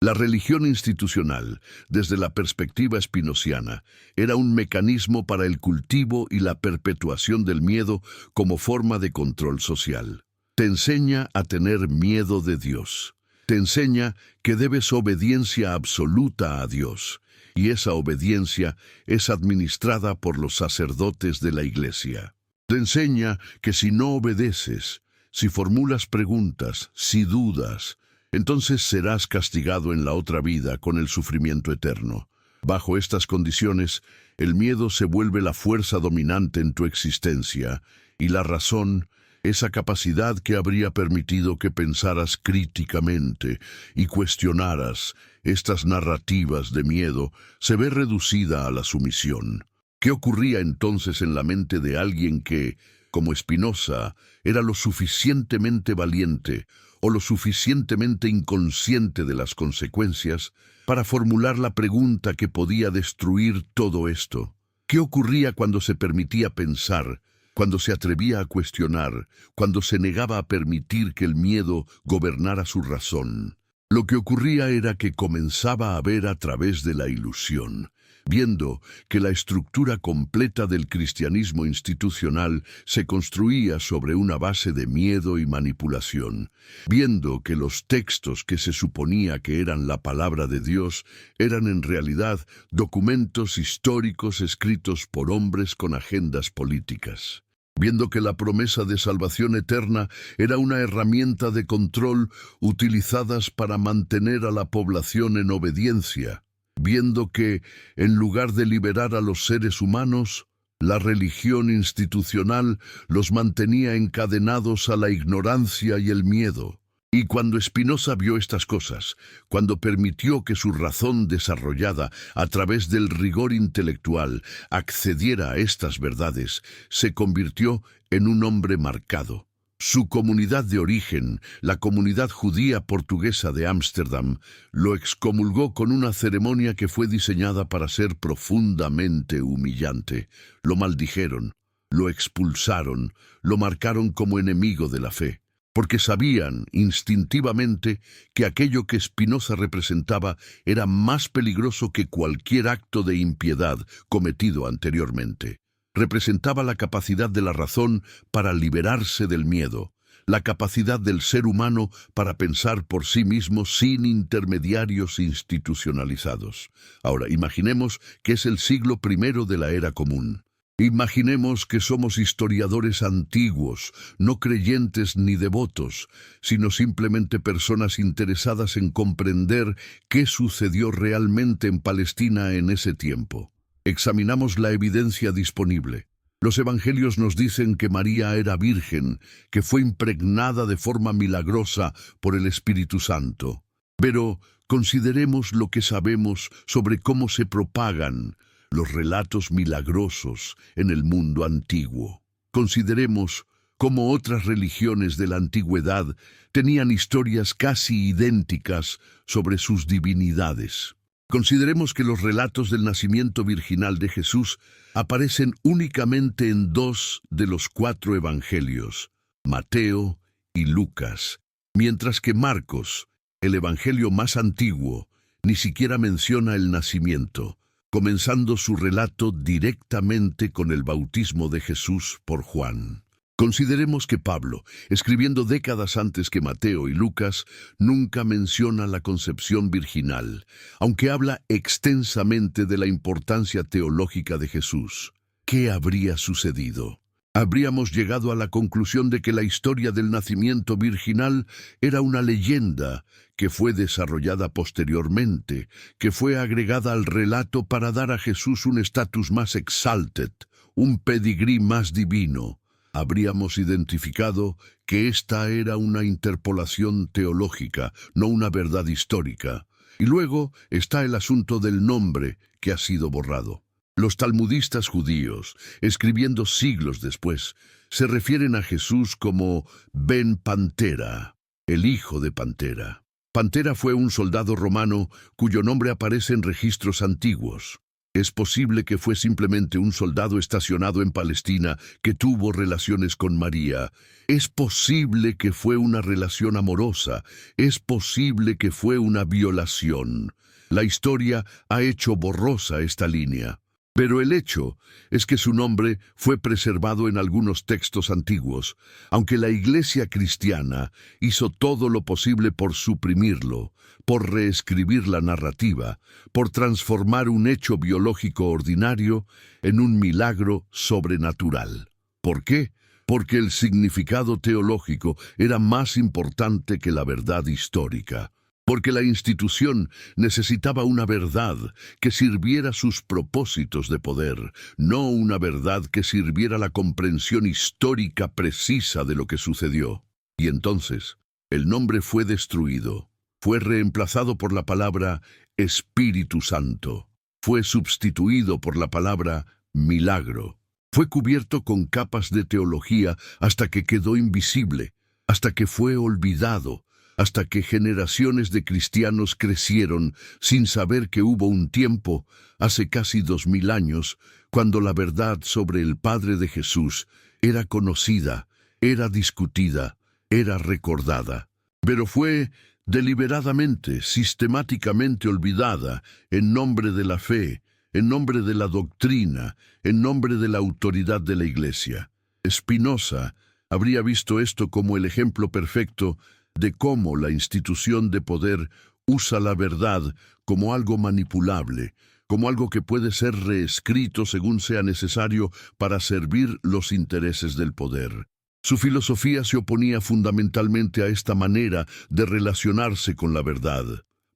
La religión institucional, desde la perspectiva spinoziana, era un mecanismo para el cultivo y la perpetuación del miedo como forma de control social. Te enseña a tener miedo de Dios. Te enseña que debes obediencia absoluta a Dios, y esa obediencia es administrada por los sacerdotes de la Iglesia. Te enseña que si no obedeces, si formulas preguntas, si dudas, entonces serás castigado en la otra vida con el sufrimiento eterno. Bajo estas condiciones, el miedo se vuelve la fuerza dominante en tu existencia, y la razón, esa capacidad que habría permitido que pensaras críticamente y cuestionaras estas narrativas de miedo, se ve reducida a la sumisión. ¿Qué ocurría entonces en la mente de alguien que, como Spinoza, era lo suficientemente valiente o lo suficientemente inconsciente de las consecuencias para formular la pregunta que podía destruir todo esto. ¿Qué ocurría cuando se permitía pensar, cuando se atrevía a cuestionar, cuando se negaba a permitir que el miedo gobernara su razón? Lo que ocurría era que comenzaba a ver a través de la ilusión, viendo que la estructura completa del cristianismo institucional se construía sobre una base de miedo y manipulación, viendo que los textos que se suponía que eran la palabra de Dios eran en realidad documentos históricos escritos por hombres con agendas políticas. Viendo que la promesa de salvación eterna era una herramienta de control utilizadas para mantener a la población en obediencia, viendo que, en lugar de liberar a los seres humanos, la religión institucional los mantenía encadenados a la ignorancia y el miedo. Y cuando Spinoza vio estas cosas, cuando permitió que su razón desarrollada a través del rigor intelectual accediera a estas verdades, se convirtió en un hombre marcado. Su comunidad de origen, la comunidad judía portuguesa de Ámsterdam, lo excomulgó con una ceremonia que fue diseñada para ser profundamente humillante. Lo maldijeron, lo expulsaron, lo marcaron como enemigo de la fe, porque sabían instintivamente que aquello que Spinoza representaba era más peligroso que cualquier acto de impiedad cometido anteriormente. Representaba la capacidad de la razón para liberarse del miedo, la capacidad del ser humano para pensar por sí mismo sin intermediarios institucionalizados. Ahora, imaginemos que es el siglo I de la era común. Imaginemos que somos historiadores antiguos, no creyentes ni devotos, sino simplemente personas interesadas en comprender qué sucedió realmente en Palestina en ese tiempo. Examinamos la evidencia disponible. Los evangelios nos dicen que María era virgen, que fue impregnada de forma milagrosa por el Espíritu Santo. Pero consideremos lo que sabemos sobre cómo se propagan los relatos milagrosos en el mundo antiguo. Consideremos cómo otras religiones de la antigüedad tenían historias casi idénticas sobre sus divinidades. Consideremos que los relatos del nacimiento virginal de Jesús aparecen únicamente en 2 de los 4 evangelios, Mateo y Lucas, mientras que Marcos, el evangelio más antiguo, ni siquiera menciona el nacimiento, comenzando su relato directamente con el bautismo de Jesús por Juan. Consideremos que Pablo, escribiendo décadas antes que Mateo y Lucas, nunca menciona la concepción virginal, aunque habla extensamente de la importancia teológica de Jesús. ¿Qué habría sucedido? Habríamos llegado a la conclusión de que la historia del nacimiento virginal era una leyenda que fue desarrollada posteriormente, que fue agregada al relato para dar a Jesús un estatus más exalted, un pedigrí más divino. Habríamos identificado que esta era una interpolación teológica, no una verdad histórica. Y luego está el asunto del nombre que ha sido borrado. Los talmudistas judíos, escribiendo siglos después, se refieren a Jesús como Ben Pantera, el hijo de Pantera. Pantera fue un soldado romano cuyo nombre aparece en registros antiguos. Es posible que fue simplemente un soldado estacionado en Palestina que tuvo relaciones con María. Es posible que fue una relación amorosa. Es posible que fue una violación. La historia ha hecho borrosa esta línea. Pero el hecho es que su nombre fue preservado en algunos textos antiguos, aunque la Iglesia cristiana hizo todo lo posible por suprimirlo, por reescribir la narrativa, por transformar un hecho biológico ordinario en un milagro sobrenatural. ¿Por qué? Porque el significado teológico era más importante que la verdad histórica. Porque la institución necesitaba una verdad que sirviera sus propósitos de poder, no una verdad que sirviera la comprensión histórica precisa de lo que sucedió. Y entonces, el nombre fue destruido, fue reemplazado por la palabra Espíritu Santo, fue sustituido por la palabra milagro, fue cubierto con capas de teología hasta que quedó invisible, hasta que fue olvidado, hasta que generaciones de cristianos crecieron sin saber que hubo un tiempo, hace casi 2000 años, cuando la verdad sobre el Padre de Jesús era conocida, era discutida, era recordada. Pero fue deliberadamente, sistemáticamente olvidada en nombre de la fe, en nombre de la doctrina, en nombre de la autoridad de la Iglesia. Spinoza habría visto esto como el ejemplo perfecto de cómo la institución de poder usa la verdad como algo manipulable, como algo que puede ser reescrito según sea necesario para servir los intereses del poder. Su filosofía se oponía fundamentalmente a esta manera de relacionarse con la verdad.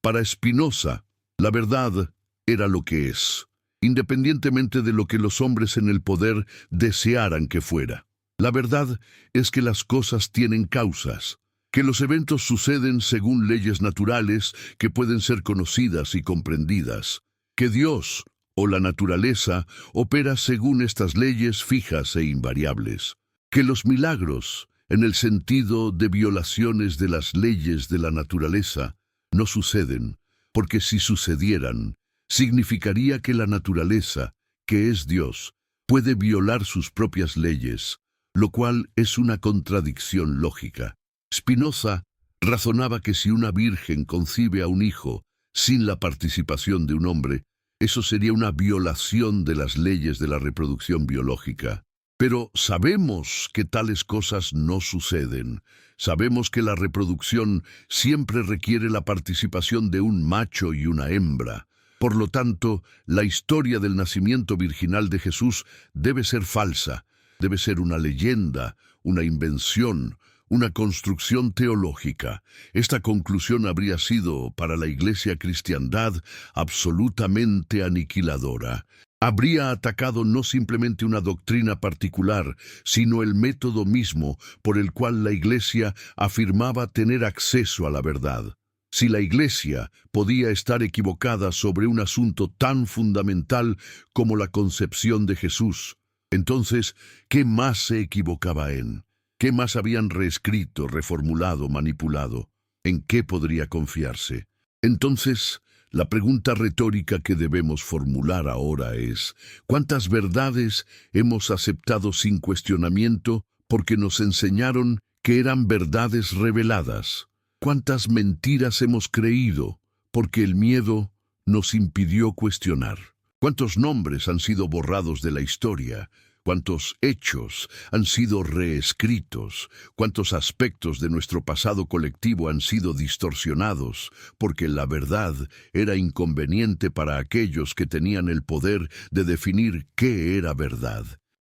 Para Spinoza, la verdad era lo que es, independientemente de lo que los hombres en el poder desearan que fuera. La verdad es que las cosas tienen causas, que los eventos suceden según leyes naturales que pueden ser conocidas y comprendidas, que Dios o la naturaleza opera según estas leyes fijas e invariables, que los milagros, en el sentido de violaciones de las leyes de la naturaleza, no suceden, porque si sucedieran, significaría que la naturaleza, que es Dios, puede violar sus propias leyes, lo cual es una contradicción lógica. Spinoza razonaba que si una virgen concibe a un hijo sin la participación de un hombre, eso sería una violación de las leyes de la reproducción biológica. Pero sabemos que tales cosas no suceden. Sabemos que la reproducción siempre requiere la participación de un macho y una hembra. Por lo tanto, la historia del nacimiento virginal de Jesús debe ser falsa, debe ser una leyenda, una invención, una construcción teológica. Esta conclusión habría sido, para la Iglesia cristiandad, absolutamente aniquiladora. Habría atacado no simplemente una doctrina particular, sino el método mismo por el cual la Iglesia afirmaba tener acceso a la verdad. Si la Iglesia podía estar equivocada sobre un asunto tan fundamental como la concepción de Jesús, entonces, ¿qué más se equivocaba en? ¿Qué más habían reescrito, reformulado, manipulado? ¿En qué podría confiarse? Entonces, la pregunta retórica que debemos formular ahora es, ¿cuántas verdades hemos aceptado sin cuestionamiento porque nos enseñaron que eran verdades reveladas? ¿Cuántas mentiras hemos creído porque el miedo nos impidió cuestionar? ¿Cuántos nombres han sido borrados de la historia? ¿Cuántos hechos han sido reescritos? ¿Cuántos aspectos de nuestro pasado colectivo han sido distorsionados? Porque la verdad era inconveniente para aquellos que tenían el poder de definir qué era verdad.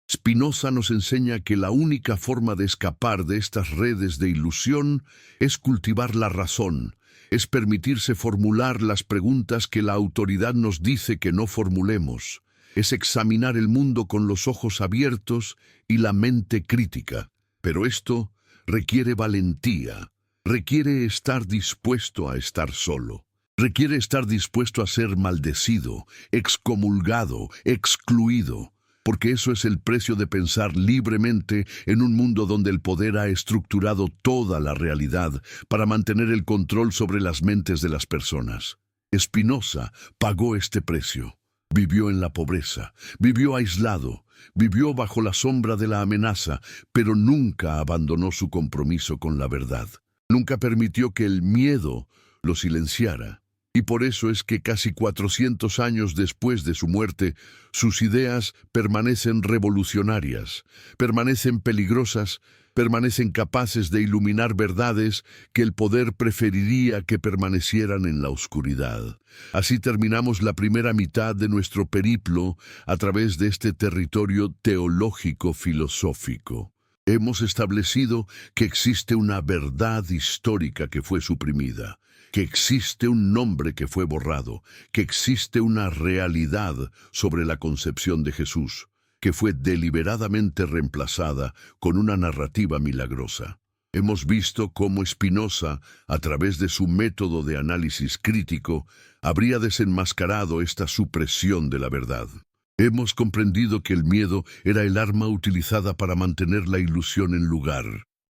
Spinoza nos enseña que la única forma de escapar de estas redes de ilusión es cultivar la razón, es permitirse formular las preguntas que la autoridad nos dice que no formulemos. Es examinar el mundo con los ojos abiertos y la mente crítica. Pero esto requiere valentía, requiere estar dispuesto a estar solo, requiere estar dispuesto a ser maldecido, excomulgado, excluido, porque eso es el precio de pensar libremente en un mundo donde el poder ha estructurado toda la realidad para mantener el control sobre las mentes de las personas. Spinoza pagó este precio. Vivió en la pobreza, vivió aislado, vivió bajo la sombra de la amenaza, pero nunca abandonó su compromiso con la verdad. Nunca permitió que el miedo lo silenciara. Y por eso es que casi 400 años después de su muerte, sus ideas permanecen revolucionarias, permanecen peligrosas, permanecen capaces de iluminar verdades que el poder preferiría que permanecieran en la oscuridad. Así terminamos la primera mitad de nuestro periplo a través de este territorio teológico-filosófico. Hemos establecido que existe una verdad histórica que fue suprimida, que existe un nombre que fue borrado, que existe una realidad sobre la concepción de Jesús, que fue deliberadamente reemplazada con una narrativa milagrosa. Hemos visto cómo Spinoza, a través de su método de análisis crítico, habría desenmascarado esta supresión de la verdad. Hemos comprendido que el miedo era el arma utilizada para mantener la ilusión en lugar.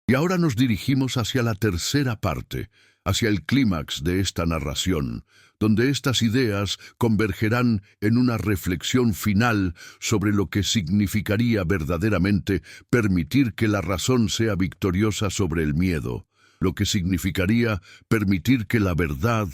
Y ahora nos dirigimos hacia la tercera parte, hacia el clímax de esta narración, donde estas ideas convergerán en una reflexión final sobre lo que significaría verdaderamente permitir que la razón sea victoriosa sobre el miedo, lo que significaría permitir que la verdad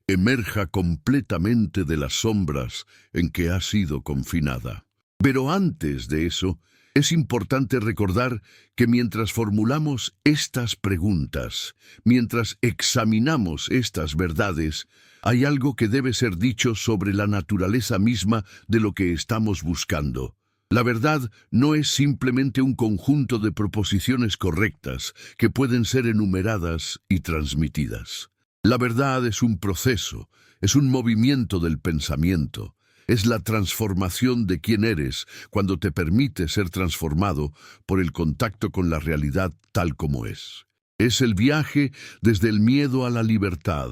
emerja completamente de las sombras en que ha sido confinada. Pero antes de eso, es importante recordar que mientras formulamos estas preguntas, mientras examinamos estas verdades, hay algo que debe ser dicho sobre la naturaleza misma de lo que estamos buscando. La verdad no es simplemente un conjunto de proposiciones correctas que pueden ser enumeradas y transmitidas. La verdad es un proceso, es un movimiento del pensamiento. Es la transformación de quién eres cuando te permite ser transformado por el contacto con la realidad tal como es. Es el viaje desde el miedo a la libertad,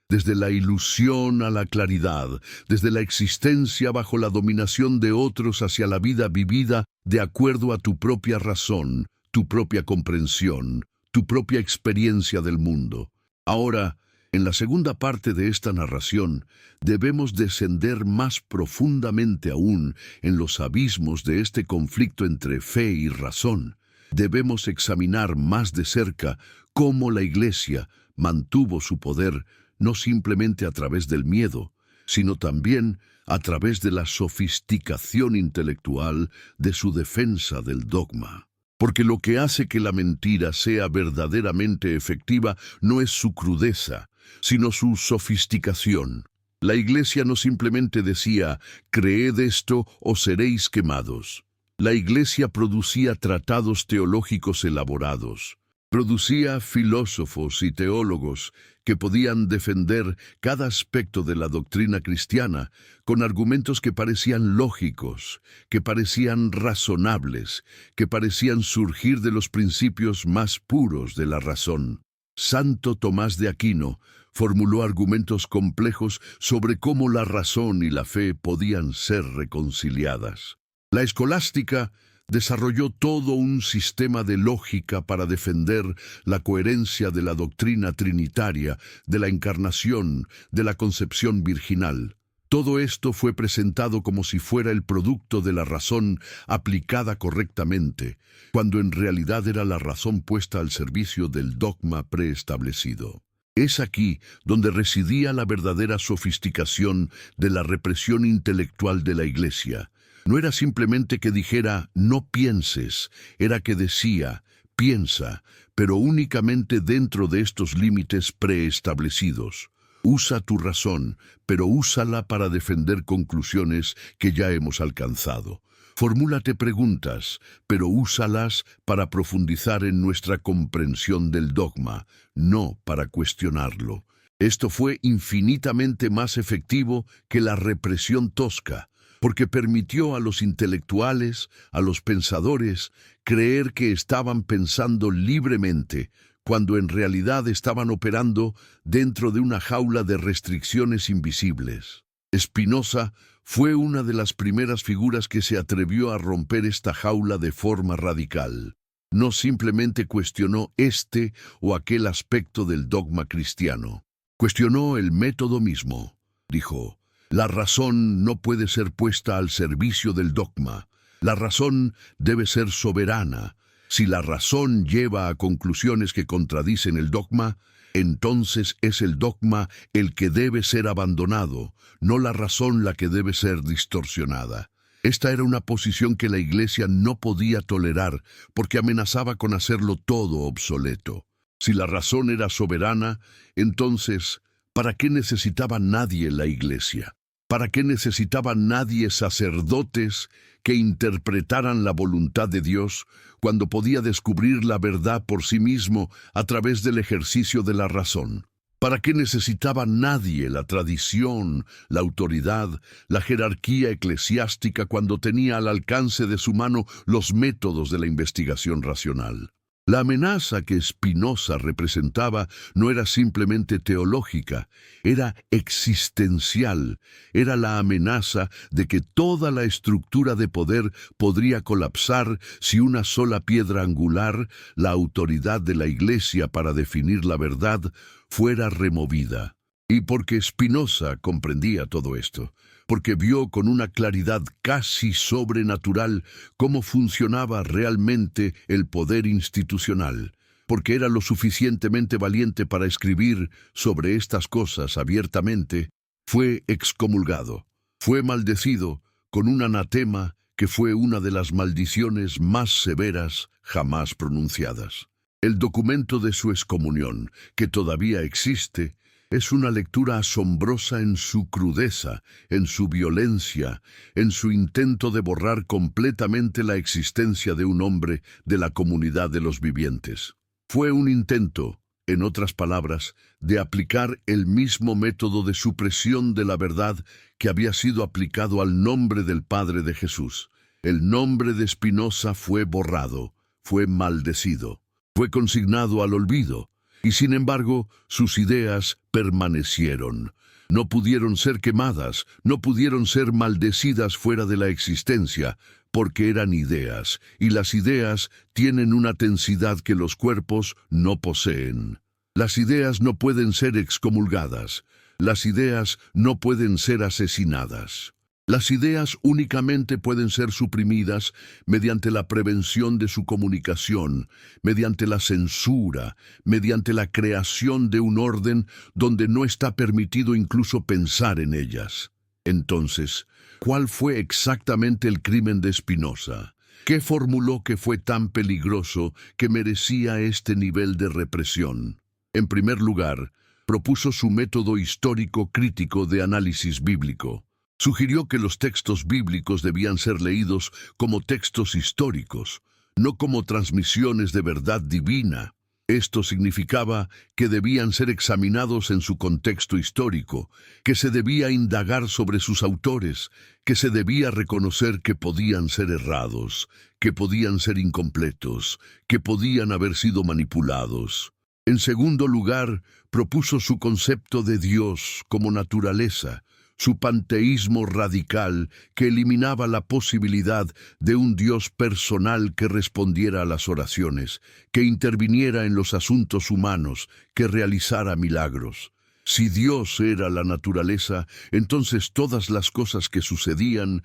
desde la ilusión a la claridad, desde la existencia bajo la dominación de otros hacia la vida vivida de acuerdo a tu propia razón, tu propia comprensión, tu propia experiencia del mundo. Ahora, en la segunda parte de esta narración, debemos descender más profundamente aún en los abismos de este conflicto entre fe y razón. Debemos examinar más de cerca cómo la Iglesia mantuvo su poder no simplemente a través del miedo, sino también a través de la sofisticación intelectual de su defensa del dogma. Porque lo que hace que la mentira sea verdaderamente efectiva no es su crudeza, sino su sofisticación. La Iglesia no simplemente decía, creed esto o seréis quemados. La Iglesia producía tratados teológicos elaborados. Producía filósofos y teólogos que podían defender cada aspecto de la doctrina cristiana con argumentos que parecían lógicos, que parecían razonables, que parecían surgir de los principios más puros de la razón. Santo Tomás de Aquino formuló argumentos complejos sobre cómo la razón y la fe podían ser reconciliadas. La escolástica desarrolló todo un sistema de lógica para defender la coherencia de la doctrina trinitaria, de la encarnación, de la concepción virginal. Todo esto fue presentado como si fuera el producto de la razón aplicada correctamente, cuando en realidad era la razón puesta al servicio del dogma preestablecido. Es aquí donde residía la verdadera sofisticación de la represión intelectual de la Iglesia. No era simplemente que dijera, no pienses, era que decía, piensa, pero únicamente dentro de estos límites preestablecidos. Usa tu razón, pero úsala para defender conclusiones que ya hemos alcanzado. Formúlate preguntas, pero úsalas para profundizar en nuestra comprensión del dogma, no para cuestionarlo. Esto fue infinitamente más efectivo que la represión tosca, porque permitió a los intelectuales, a los pensadores, creer que estaban pensando libremente, cuando en realidad estaban operando dentro de una jaula de restricciones invisibles. Spinoza fue una de las primeras figuras que se atrevió a romper esta jaula de forma radical. No simplemente cuestionó este o aquel aspecto del dogma cristiano. Cuestionó el método mismo. Dijo, la razón no puede ser puesta al servicio del dogma. La razón debe ser soberana. Si la razón lleva a conclusiones que contradicen el dogma, entonces es el dogma el que debe ser abandonado, no la razón la que debe ser distorsionada. Esta era una posición que la Iglesia no podía tolerar porque amenazaba con hacerlo todo obsoleto. Si la razón era soberana, entonces, ¿para qué necesitaba nadie la Iglesia? ¿Para qué necesitaba nadie sacerdotes que interpretaran la voluntad de Dios cuando podía descubrir la verdad por sí mismo a través del ejercicio de la razón? ¿Para qué necesitaba nadie la tradición, la autoridad, la jerarquía eclesiástica cuando tenía al alcance de su mano los métodos de la investigación racional? La amenaza que Spinoza representaba no era simplemente teológica, era existencial. Era la amenaza de que toda la estructura de poder podría colapsar si una sola piedra angular, la autoridad de la Iglesia para definir la verdad, fuera removida. Y porque Spinoza comprendía todo esto, porque vio con una claridad casi sobrenatural cómo funcionaba realmente el poder institucional, porque era lo suficientemente valiente para escribir sobre estas cosas abiertamente, fue excomulgado, fue maldecido con un anatema que fue una de las maldiciones más severas jamás pronunciadas. El documento de su excomunión, que todavía existe, es una lectura asombrosa en su crudeza, en su violencia, en su intento de borrar completamente la existencia de un hombre de la comunidad de los vivientes. Fue un intento, en otras palabras, de aplicar el mismo método de supresión de la verdad que había sido aplicado al nombre del Padre de Jesús. El nombre de Spinoza fue borrado, fue maldecido, fue consignado al olvido. Y sin embargo, sus ideas permanecieron. No pudieron ser quemadas, no pudieron ser maldecidas fuera de la existencia, porque eran ideas, y las ideas tienen una densidad que los cuerpos no poseen. Las ideas no pueden ser excomulgadas, las ideas no pueden ser asesinadas. Las ideas únicamente pueden ser suprimidas mediante la prevención de su comunicación, mediante la censura, mediante la creación de un orden donde no está permitido incluso pensar en ellas. Entonces, ¿cuál fue exactamente el crimen de Spinoza? ¿Qué formuló que fue tan peligroso que merecía este nivel de represión? En primer lugar, propuso su método histórico crítico de análisis bíblico. Sugirió que los textos bíblicos debían ser leídos como textos históricos, no como transmisiones de verdad divina. Esto significaba que debían ser examinados en su contexto histórico, que se debía indagar sobre sus autores, que se debía reconocer que podían ser errados, que podían ser incompletos, que podían haber sido manipulados. En segundo lugar, propuso su concepto de Dios como naturaleza, su panteísmo radical que eliminaba la posibilidad de un Dios personal que respondiera a las oraciones, que interviniera en los asuntos humanos, que realizara milagros. Si Dios era la naturaleza, entonces todas las cosas que sucedían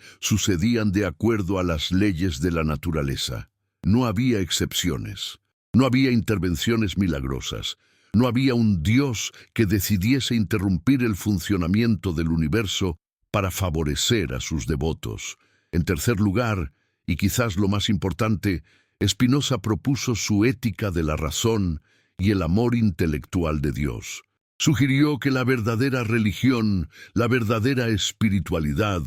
de acuerdo a las leyes de la naturaleza. No había excepciones, no había intervenciones milagrosas. No había un Dios que decidiese interrumpir el funcionamiento del universo para favorecer a sus devotos. En tercer lugar, y quizás lo más importante, Spinoza propuso su ética de la razón y el amor intelectual de Dios. Sugirió que la verdadera religión, la verdadera espiritualidad,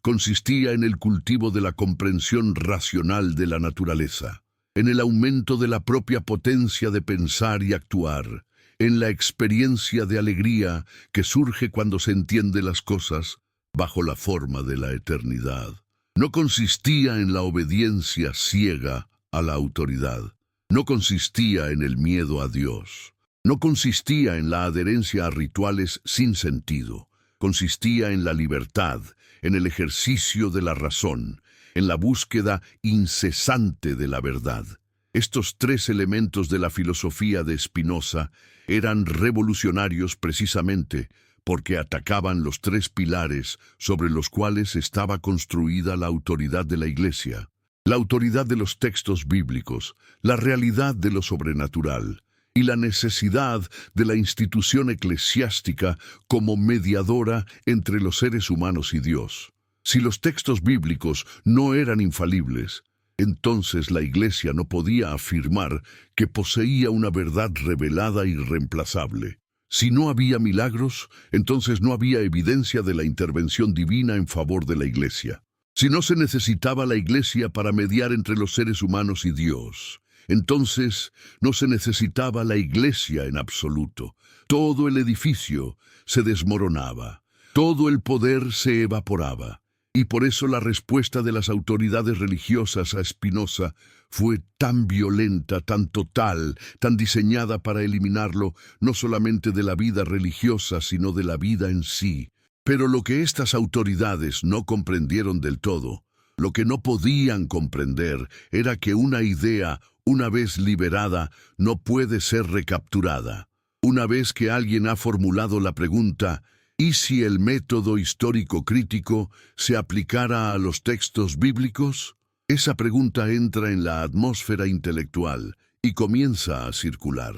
consistía en el cultivo de la comprensión racional de la naturaleza, en el aumento de la propia potencia de pensar y actuar, en la experiencia de alegría que surge cuando se entiende las cosas bajo la forma de la eternidad. No consistía en la obediencia ciega a la autoridad, no consistía en el miedo a Dios, no consistía en la adherencia a rituales sin sentido, consistía en la libertad, en el ejercicio de la razón, en la búsqueda incesante de la verdad. Estos tres elementos de la filosofía de Spinoza eran revolucionarios precisamente porque atacaban los tres pilares sobre los cuales estaba construida la autoridad de la Iglesia: la autoridad de los textos bíblicos, la realidad de lo sobrenatural y la necesidad de la institución eclesiástica como mediadora entre los seres humanos y Dios. Si los textos bíblicos no eran infalibles, entonces la Iglesia no podía afirmar que poseía una verdad revelada e irreemplazable. Si no había milagros, entonces no había evidencia de la intervención divina en favor de la Iglesia. Si no se necesitaba la Iglesia para mediar entre los seres humanos y Dios, entonces no se necesitaba la Iglesia en absoluto. Todo el edificio se desmoronaba, todo el poder se evaporaba. Y por eso la respuesta de las autoridades religiosas a Spinoza fue tan violenta, tan total, tan diseñada para eliminarlo no solamente de la vida religiosa, sino de la vida en sí. Pero lo que estas autoridades no comprendieron del todo, lo que no podían comprender, era que una idea, una vez liberada, no puede ser recapturada. Una vez que alguien ha formulado la pregunta, ¿y si el método histórico crítico se aplicara a los textos bíblicos? Esa pregunta entra en la atmósfera intelectual y comienza a circular.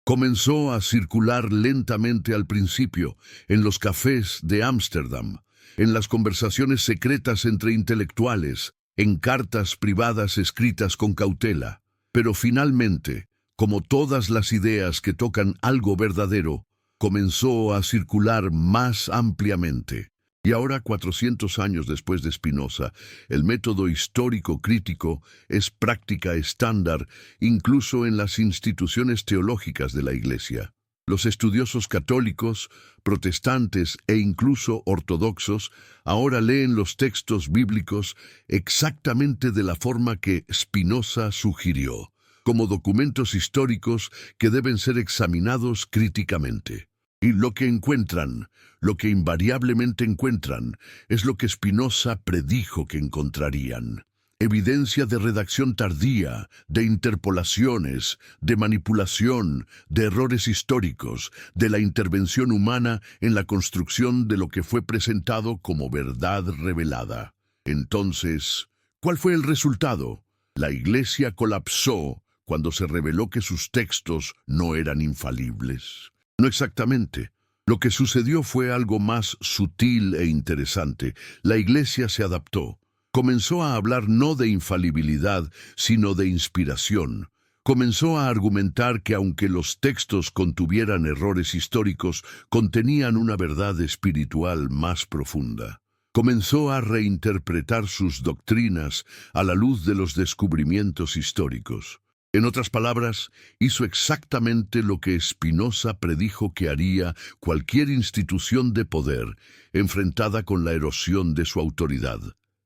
Comenzó a circular lentamente al principio, en los cafés de Ámsterdam, en las conversaciones secretas entre intelectuales, en cartas privadas escritas con cautela. Pero finalmente, como todas las ideas que tocan algo verdadero, comenzó a circular más ampliamente. Y ahora, 400 años después de Spinoza, el método histórico crítico es práctica estándar incluso en las instituciones teológicas de la Iglesia. Los estudiosos católicos, protestantes e incluso ortodoxos ahora leen los textos bíblicos exactamente de la forma que Spinoza sugirió, como documentos históricos que deben ser examinados críticamente. Y lo que encuentran, lo que invariablemente encuentran, es lo que Spinoza predijo que encontrarían. Evidencia de redacción tardía, de interpolaciones, de manipulación, de errores históricos, de la intervención humana en la construcción de lo que fue presentado como verdad revelada. Entonces, ¿cuál fue el resultado? La Iglesia colapsó cuando se reveló que sus textos no eran infalibles. No exactamente. Lo que sucedió fue algo más sutil e interesante. La Iglesia se adaptó. Comenzó a hablar no de infalibilidad, sino de inspiración. Comenzó a argumentar que aunque los textos contuvieran errores históricos, contenían una verdad espiritual más profunda. Comenzó a reinterpretar sus doctrinas a la luz de los descubrimientos históricos. En otras palabras, hizo exactamente lo que Spinoza predijo que haría cualquier institución de poder enfrentada con la erosión de su autoridad.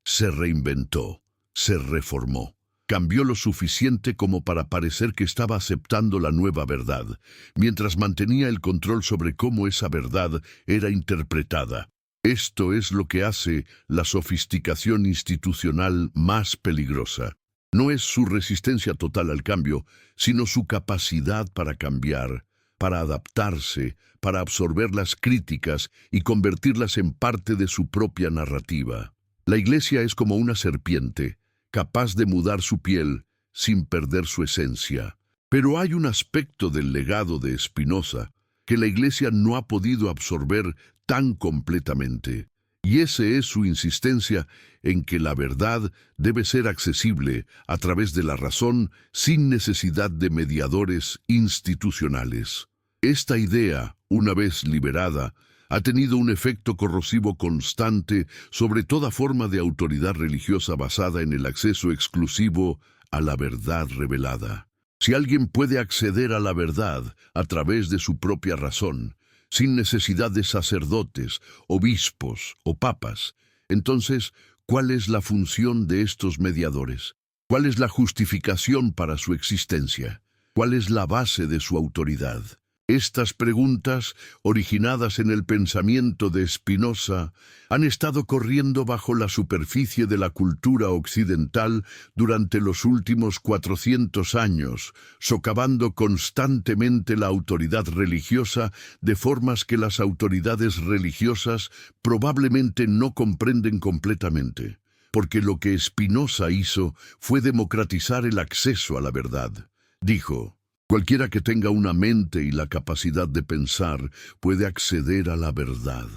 Se reinventó, se reformó, cambió lo suficiente como para parecer que estaba aceptando la nueva verdad, mientras mantenía el control sobre cómo esa verdad era interpretada. Esto es lo que hace la sofisticación institucional más peligrosa. No es su resistencia total al cambio, sino su capacidad para cambiar, para adaptarse, para absorber las críticas y convertirlas en parte de su propia narrativa. La Iglesia es como una serpiente, capaz de mudar su piel sin perder su esencia. Pero hay un aspecto del legado de Spinoza que la Iglesia no ha podido absorber tan completamente. Y ese es su insistencia en que la verdad debe ser accesible a través de la razón sin necesidad de mediadores institucionales. Esta idea, una vez liberada, ha tenido un efecto corrosivo constante sobre toda forma de autoridad religiosa basada en el acceso exclusivo a la verdad revelada. Si alguien puede acceder a la verdad a través de su propia razón, sin necesidad de sacerdotes, obispos o papas, entonces, ¿cuál es la función de estos mediadores? ¿Cuál es la justificación para su existencia? ¿Cuál es la base de su autoridad? Estas preguntas, originadas en el pensamiento de Spinoza, han estado corriendo bajo la superficie de la cultura occidental durante los últimos 400 años, socavando constantemente la autoridad religiosa de formas que las autoridades religiosas probablemente no comprenden completamente, porque lo que Spinoza hizo fue democratizar el acceso a la verdad. Dijo: cualquiera que tenga una mente y la capacidad de pensar puede acceder a la verdad.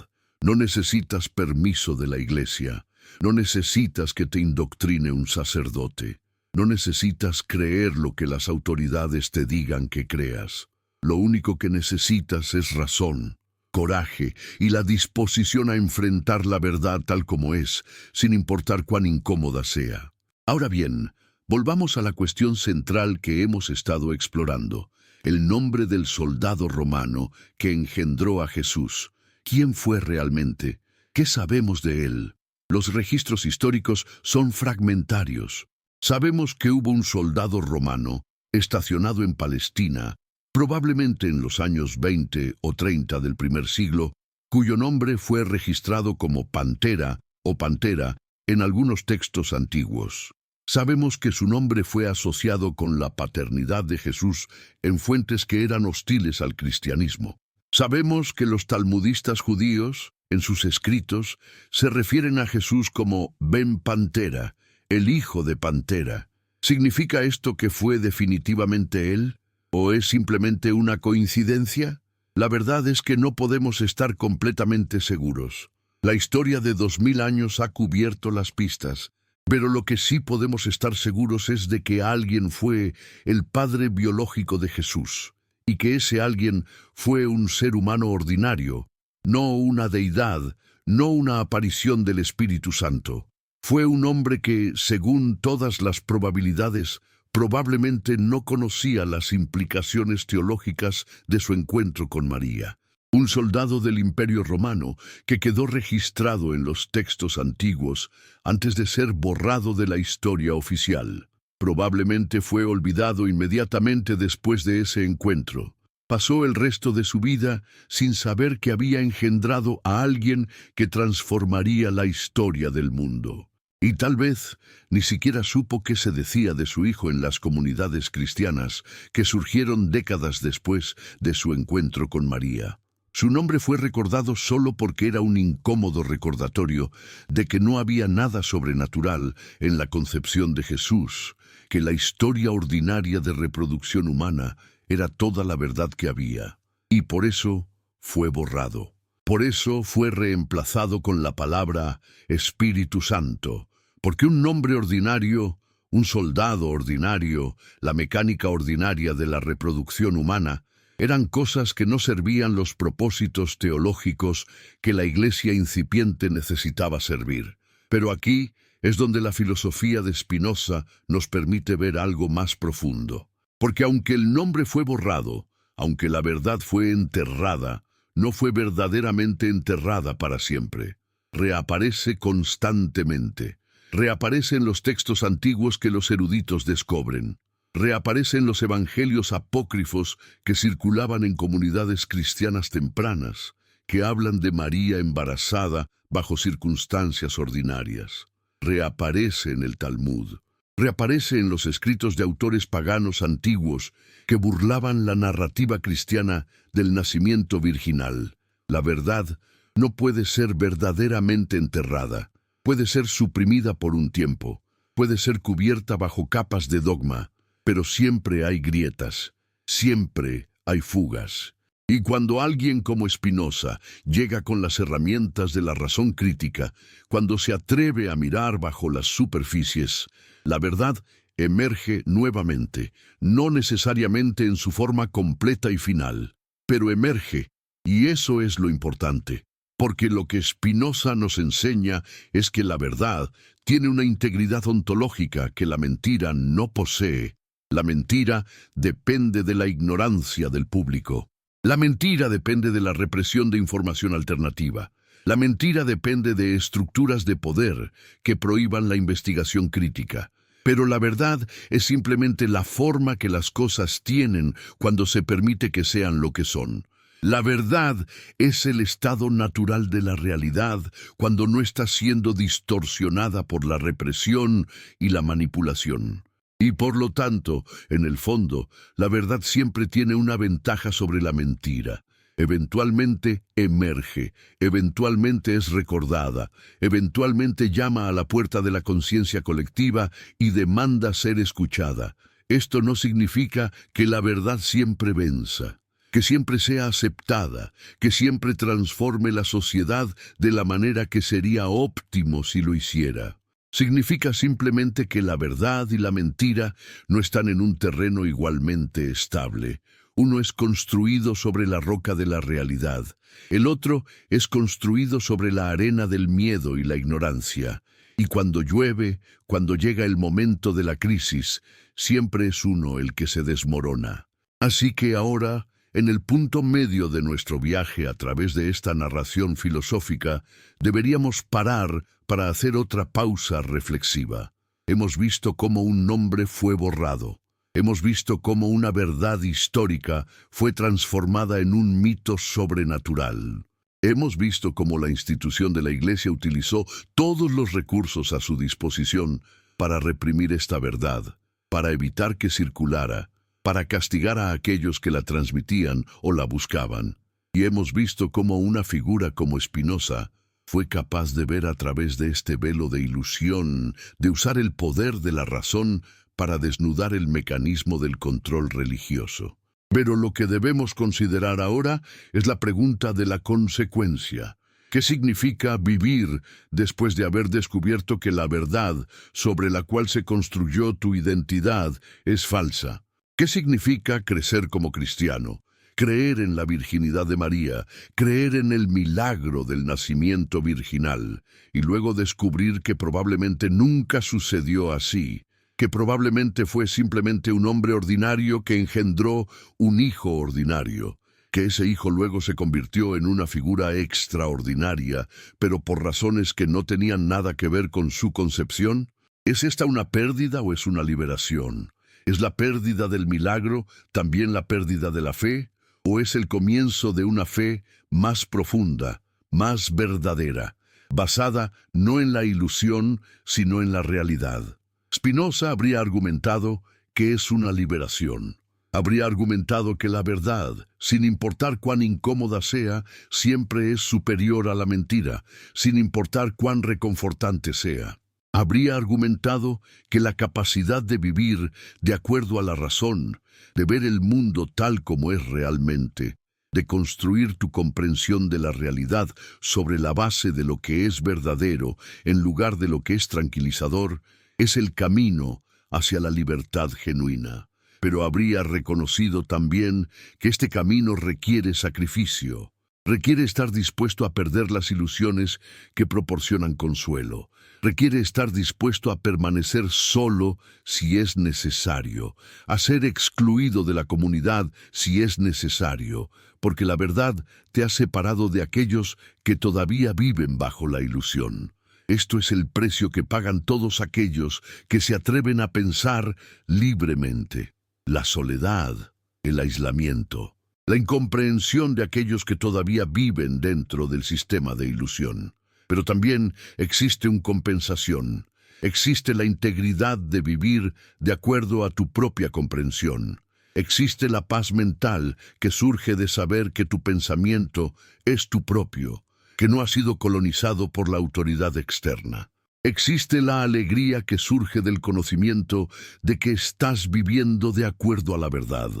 No necesitas permiso de la Iglesia. No necesitas que te indoctrine un sacerdote. No necesitas creer lo que las autoridades te digan que creas. Lo único que necesitas es razón, coraje y la disposición a enfrentar la verdad tal como es, sin importar cuán incómoda sea. Ahora bien, volvamos a la cuestión central que hemos estado explorando, el nombre del soldado romano que engendró a Jesús. ¿Quién fue realmente? ¿Qué sabemos de él? Los registros históricos son fragmentarios. Sabemos que hubo un soldado romano estacionado en Palestina, probablemente en los años 20 o 30 del primer siglo, cuyo nombre fue registrado como Pantera o Pantera en algunos textos antiguos. Sabemos que su nombre fue asociado con la paternidad de Jesús en fuentes que eran hostiles al cristianismo. Sabemos que los talmudistas judíos, en sus escritos, se refieren a Jesús como Ben Pantera, el hijo de Pantera. ¿Significa esto que fue definitivamente él? ¿O es simplemente una coincidencia? La verdad es que no podemos estar completamente seguros. La historia de 2000 años ha cubierto las pistas, pero lo que sí podemos estar seguros es de que alguien fue el padre biológico de Jesús, y que ese alguien fue un ser humano ordinario, no una deidad, no una aparición del Espíritu Santo. Fue un hombre que, según todas las probabilidades, probablemente no conocía las implicaciones teológicas de su encuentro con María. Un soldado del Imperio Romano que quedó registrado en los textos antiguos antes de ser borrado de la historia oficial. Probablemente fue olvidado inmediatamente después de ese encuentro. Pasó el resto de su vida sin saber que había engendrado a alguien que transformaría la historia del mundo. Y tal vez ni siquiera supo qué se decía de su hijo en las comunidades cristianas que surgieron décadas después de su encuentro con María. Su nombre fue recordado solo porque era un incómodo recordatorio de que no había nada sobrenatural en la concepción de Jesús, que la historia ordinaria de reproducción humana era toda la verdad que había. Y por eso fue borrado. Por eso fue reemplazado con la palabra Espíritu Santo. Porque un nombre ordinario, un soldado ordinario, la mecánica ordinaria de la reproducción humana, eran cosas que no servían los propósitos teológicos que la Iglesia incipiente necesitaba servir. Pero aquí es donde la filosofía de Spinoza nos permite ver algo más profundo. Porque aunque el nombre fue borrado, aunque la verdad fue enterrada, no fue verdaderamente enterrada para siempre. Reaparece constantemente. Reaparece en los textos antiguos que los eruditos descubren. Reaparece en los evangelios apócrifos que circulaban en comunidades cristianas tempranas, que hablan de María embarazada bajo circunstancias ordinarias. Reaparece en el Talmud. Reaparece en los escritos de autores paganos antiguos que burlaban la narrativa cristiana del nacimiento virginal. La verdad no puede ser verdaderamente enterrada. Puede ser suprimida por un tiempo, puede ser cubierta bajo capas de dogma, pero siempre hay grietas, siempre hay fugas. Y cuando alguien como Spinoza llega con las herramientas de la razón crítica, cuando se atreve a mirar bajo las superficies, la verdad emerge nuevamente, no necesariamente en su forma completa y final, pero emerge, y eso es lo importante. Porque lo que Spinoza nos enseña es que la verdad tiene una integridad ontológica que la mentira no posee. La mentira depende de la ignorancia del público. La mentira depende de la represión de información alternativa. La mentira depende de estructuras de poder que prohíban la investigación crítica. Pero la verdad es simplemente la forma que las cosas tienen cuando se permite que sean lo que son. La verdad es el estado natural de la realidad cuando no está siendo distorsionada por la represión y la manipulación. Y por lo tanto, en el fondo, la verdad siempre tiene una ventaja sobre la mentira. Eventualmente emerge, eventualmente es recordada, eventualmente llama a la puerta de la conciencia colectiva y demanda ser escuchada. Esto no significa que la verdad siempre venza, que siempre sea aceptada, que siempre transforme la sociedad de la manera que sería óptimo si lo hiciera. Significa simplemente que la verdad y la mentira no están en un terreno igualmente estable. Uno es construido sobre la roca de la realidad, el otro es construido sobre la arena del miedo y la ignorancia. Y cuando llueve, cuando llega el momento de la crisis, siempre es uno el que se desmorona. Así que ahora, en el punto medio de nuestro viaje a través de esta narración filosófica, deberíamos parar para hacer otra pausa reflexiva. Hemos visto cómo un nombre fue borrado. Hemos visto cómo una verdad histórica fue transformada en un mito sobrenatural. Hemos visto cómo la institución de la Iglesia utilizó todos los recursos a su disposición para reprimir esta verdad, para evitar que circulara, para castigar a aquellos que la transmitían o la buscaban. Y hemos visto cómo una figura como Spinoza fue capaz de ver a través de este velo de ilusión, de usar el poder de la razón para desnudar el mecanismo del control religioso. Pero lo que debemos considerar ahora es la pregunta de la consecuencia. ¿Qué significa vivir después de haber descubierto que la verdad sobre la cual se construyó tu identidad es falsa? ¿Qué significa crecer como cristiano? Creer en la virginidad de María, creer en el milagro del nacimiento virginal, y luego descubrir que probablemente nunca sucedió así, que probablemente fue simplemente un hombre ordinario que engendró un hijo ordinario, que ese hijo luego se convirtió en una figura extraordinaria, pero por razones que no tenían nada que ver con su concepción. ¿Es esta una pérdida o es una liberación? ¿Es la pérdida del milagro también la pérdida de la fe? ¿O es el comienzo de una fe más profunda, más verdadera, basada no en la ilusión, sino en la realidad? Spinoza habría argumentado que es una liberación. Habría argumentado que la verdad, sin importar cuán incómoda sea, siempre es superior a la mentira, sin importar cuán reconfortante sea. Habría argumentado que la capacidad de vivir de acuerdo a la razón, de ver el mundo tal como es realmente, de construir tu comprensión de la realidad sobre la base de lo que es verdadero en lugar de lo que es tranquilizador, es el camino hacia la libertad genuina. Pero habría reconocido también que este camino requiere sacrificio, requiere estar dispuesto a perder las ilusiones que proporcionan consuelo, requiere estar dispuesto a permanecer solo si es necesario, a ser excluido de la comunidad si es necesario, porque la verdad te ha separado de aquellos que todavía viven bajo la ilusión. Esto es el precio que pagan todos aquellos que se atreven a pensar libremente. La soledad, el aislamiento, la incomprensión de aquellos que todavía viven dentro del sistema de ilusión. Pero también existe una compensación. Existe la integridad de vivir de acuerdo a tu propia comprensión. Existe la paz mental que surge de saber que tu pensamiento es tu propio, que no ha sido colonizado por la autoridad externa. Existe la alegría que surge del conocimiento de que estás viviendo de acuerdo a la verdad,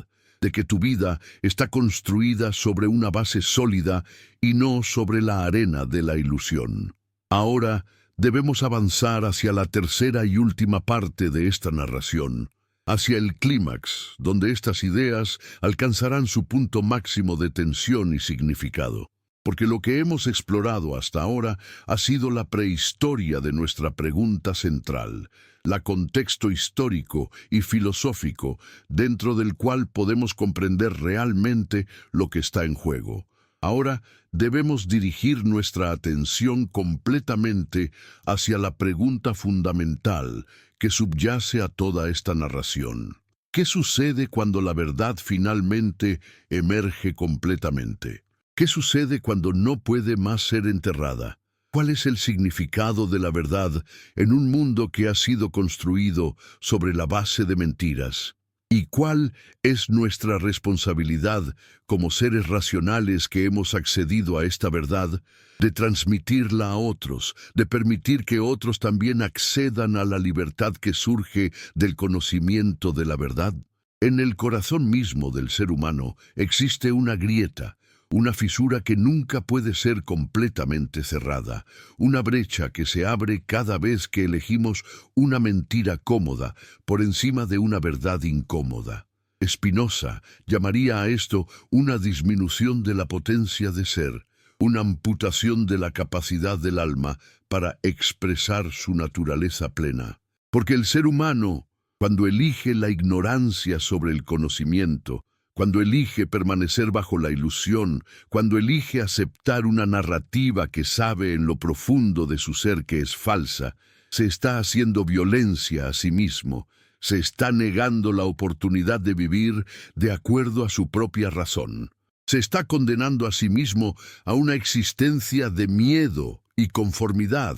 de que tu vida está construida sobre una base sólida y no sobre la arena de la ilusión. Ahora debemos avanzar hacia la tercera y última parte de esta narración, hacia el clímax, donde estas ideas alcanzarán su punto máximo de tensión y significado. Porque lo que hemos explorado hasta ahora ha sido la prehistoria de nuestra pregunta central, la contexto histórico y filosófico dentro del cual podemos comprender realmente lo que está en juego. Ahora debemos dirigir nuestra atención completamente hacia la pregunta fundamental que subyace a toda esta narración. ¿Qué sucede cuando la verdad finalmente emerge completamente? ¿Qué sucede cuando no puede más ser enterrada? ¿Cuál es el significado de la verdad en un mundo que ha sido construido sobre la base de mentiras? ¿Y cuál es nuestra responsabilidad como seres racionales que hemos accedido a esta verdad, de transmitirla a otros, de permitir que otros también accedan a la libertad que surge del conocimiento de la verdad? En el corazón mismo del ser humano existe una grieta, una fisura que nunca puede ser completamente cerrada, una brecha que se abre cada vez que elegimos una mentira cómoda por encima de una verdad incómoda. Spinoza llamaría a esto una disminución de la potencia de ser, una amputación de la capacidad del alma para expresar su naturaleza plena. Porque el ser humano, cuando elige la ignorancia sobre el conocimiento, cuando elige permanecer bajo la ilusión, cuando elige aceptar una narrativa que sabe en lo profundo de su ser que es falsa, se está haciendo violencia a sí mismo, se está negando la oportunidad de vivir de acuerdo a su propia razón. Se está condenando a sí mismo a una existencia de miedo y conformidad,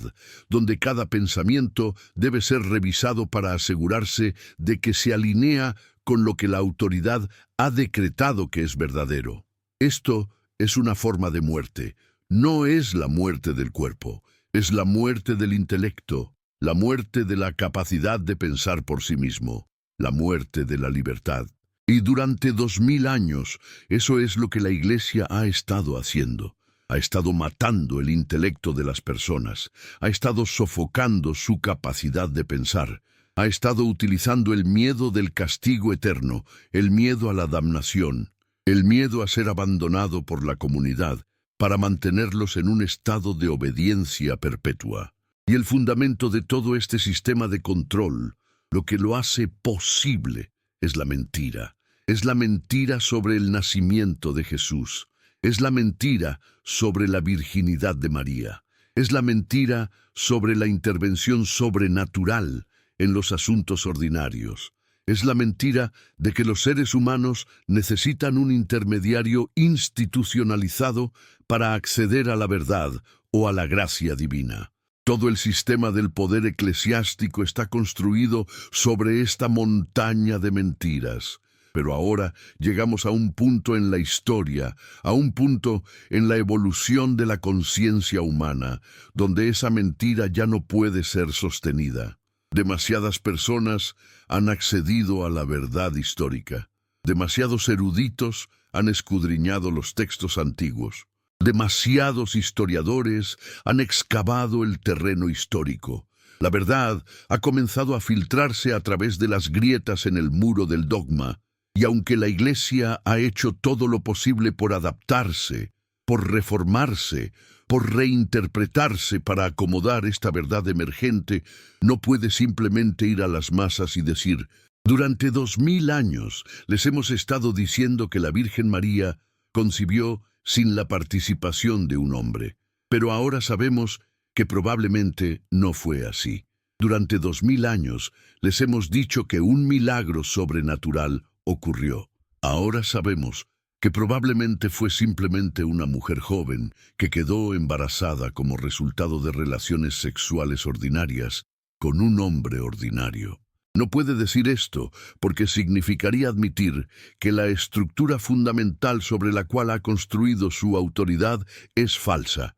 donde cada pensamiento debe ser revisado para asegurarse de que se alinea con lo que la autoridad ha decretado que es verdadero. Esto es una forma de muerte. No es la muerte del cuerpo, es la muerte del intelecto, la muerte de la capacidad de pensar por sí mismo, la muerte de la libertad. Y durante 2000 años, eso es lo que la Iglesia ha estado haciendo. Ha estado matando el intelecto de las personas, ha estado sofocando su capacidad de pensar, ha estado utilizando el miedo del castigo eterno, el miedo a la damnación, el miedo a ser abandonado por la comunidad, para mantenerlos en un estado de obediencia perpetua. Y el fundamento de todo este sistema de control, lo que lo hace posible, es la mentira. Es la mentira sobre el nacimiento de Jesús. Es la mentira sobre la virginidad de María. Es la mentira sobre la intervención sobrenatural en los asuntos ordinarios. Es la mentira de que los seres humanos necesitan un intermediario institucionalizado para acceder a la verdad o a la gracia divina. Todo el sistema del poder eclesiástico está construido sobre esta montaña de mentiras. Pero ahora llegamos a un punto en la historia, a un punto en la evolución de la conciencia humana, donde esa mentira ya no puede ser sostenida. Demasiadas personas han accedido a la verdad histórica. Demasiados eruditos han escudriñado los textos antiguos. Demasiados historiadores han excavado el terreno histórico. La verdad ha comenzado a filtrarse a través de las grietas en el muro del dogma. Y aunque la Iglesia ha hecho todo lo posible por adaptarse, por reformarse, por reinterpretarse para acomodar esta verdad emergente, no puede simplemente ir a las masas y decir: durante 2000 años les hemos estado diciendo que la Virgen María concibió sin la participación de un hombre. Pero ahora sabemos que probablemente no fue así. Durante 2000 años les hemos dicho que un milagro sobrenatural ocurrió. Ahora sabemos que probablemente fue simplemente una mujer joven que quedó embarazada como resultado de relaciones sexuales ordinarias con un hombre ordinario. No puede decir esto porque significaría admitir que la estructura fundamental sobre la cual ha construido su autoridad es falsa.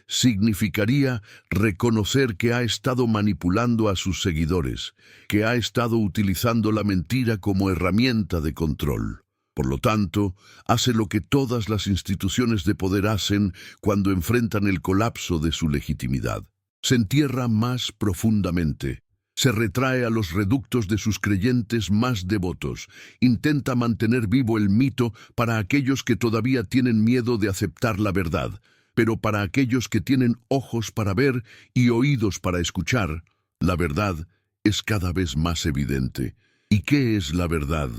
Significaría reconocer que ha estado manipulando a sus seguidores, que ha estado utilizando la mentira como herramienta de control. Por lo tanto, hace lo que todas las instituciones de poder hacen cuando enfrentan el colapso de su legitimidad. Se entierra más profundamente. Se retrae a los reductos de sus creyentes más devotos. Intenta mantener vivo el mito para aquellos que todavía tienen miedo de aceptar la verdad. Pero para aquellos que tienen ojos para ver y oídos para escuchar, la verdad es cada vez más evidente. ¿Y qué es la verdad?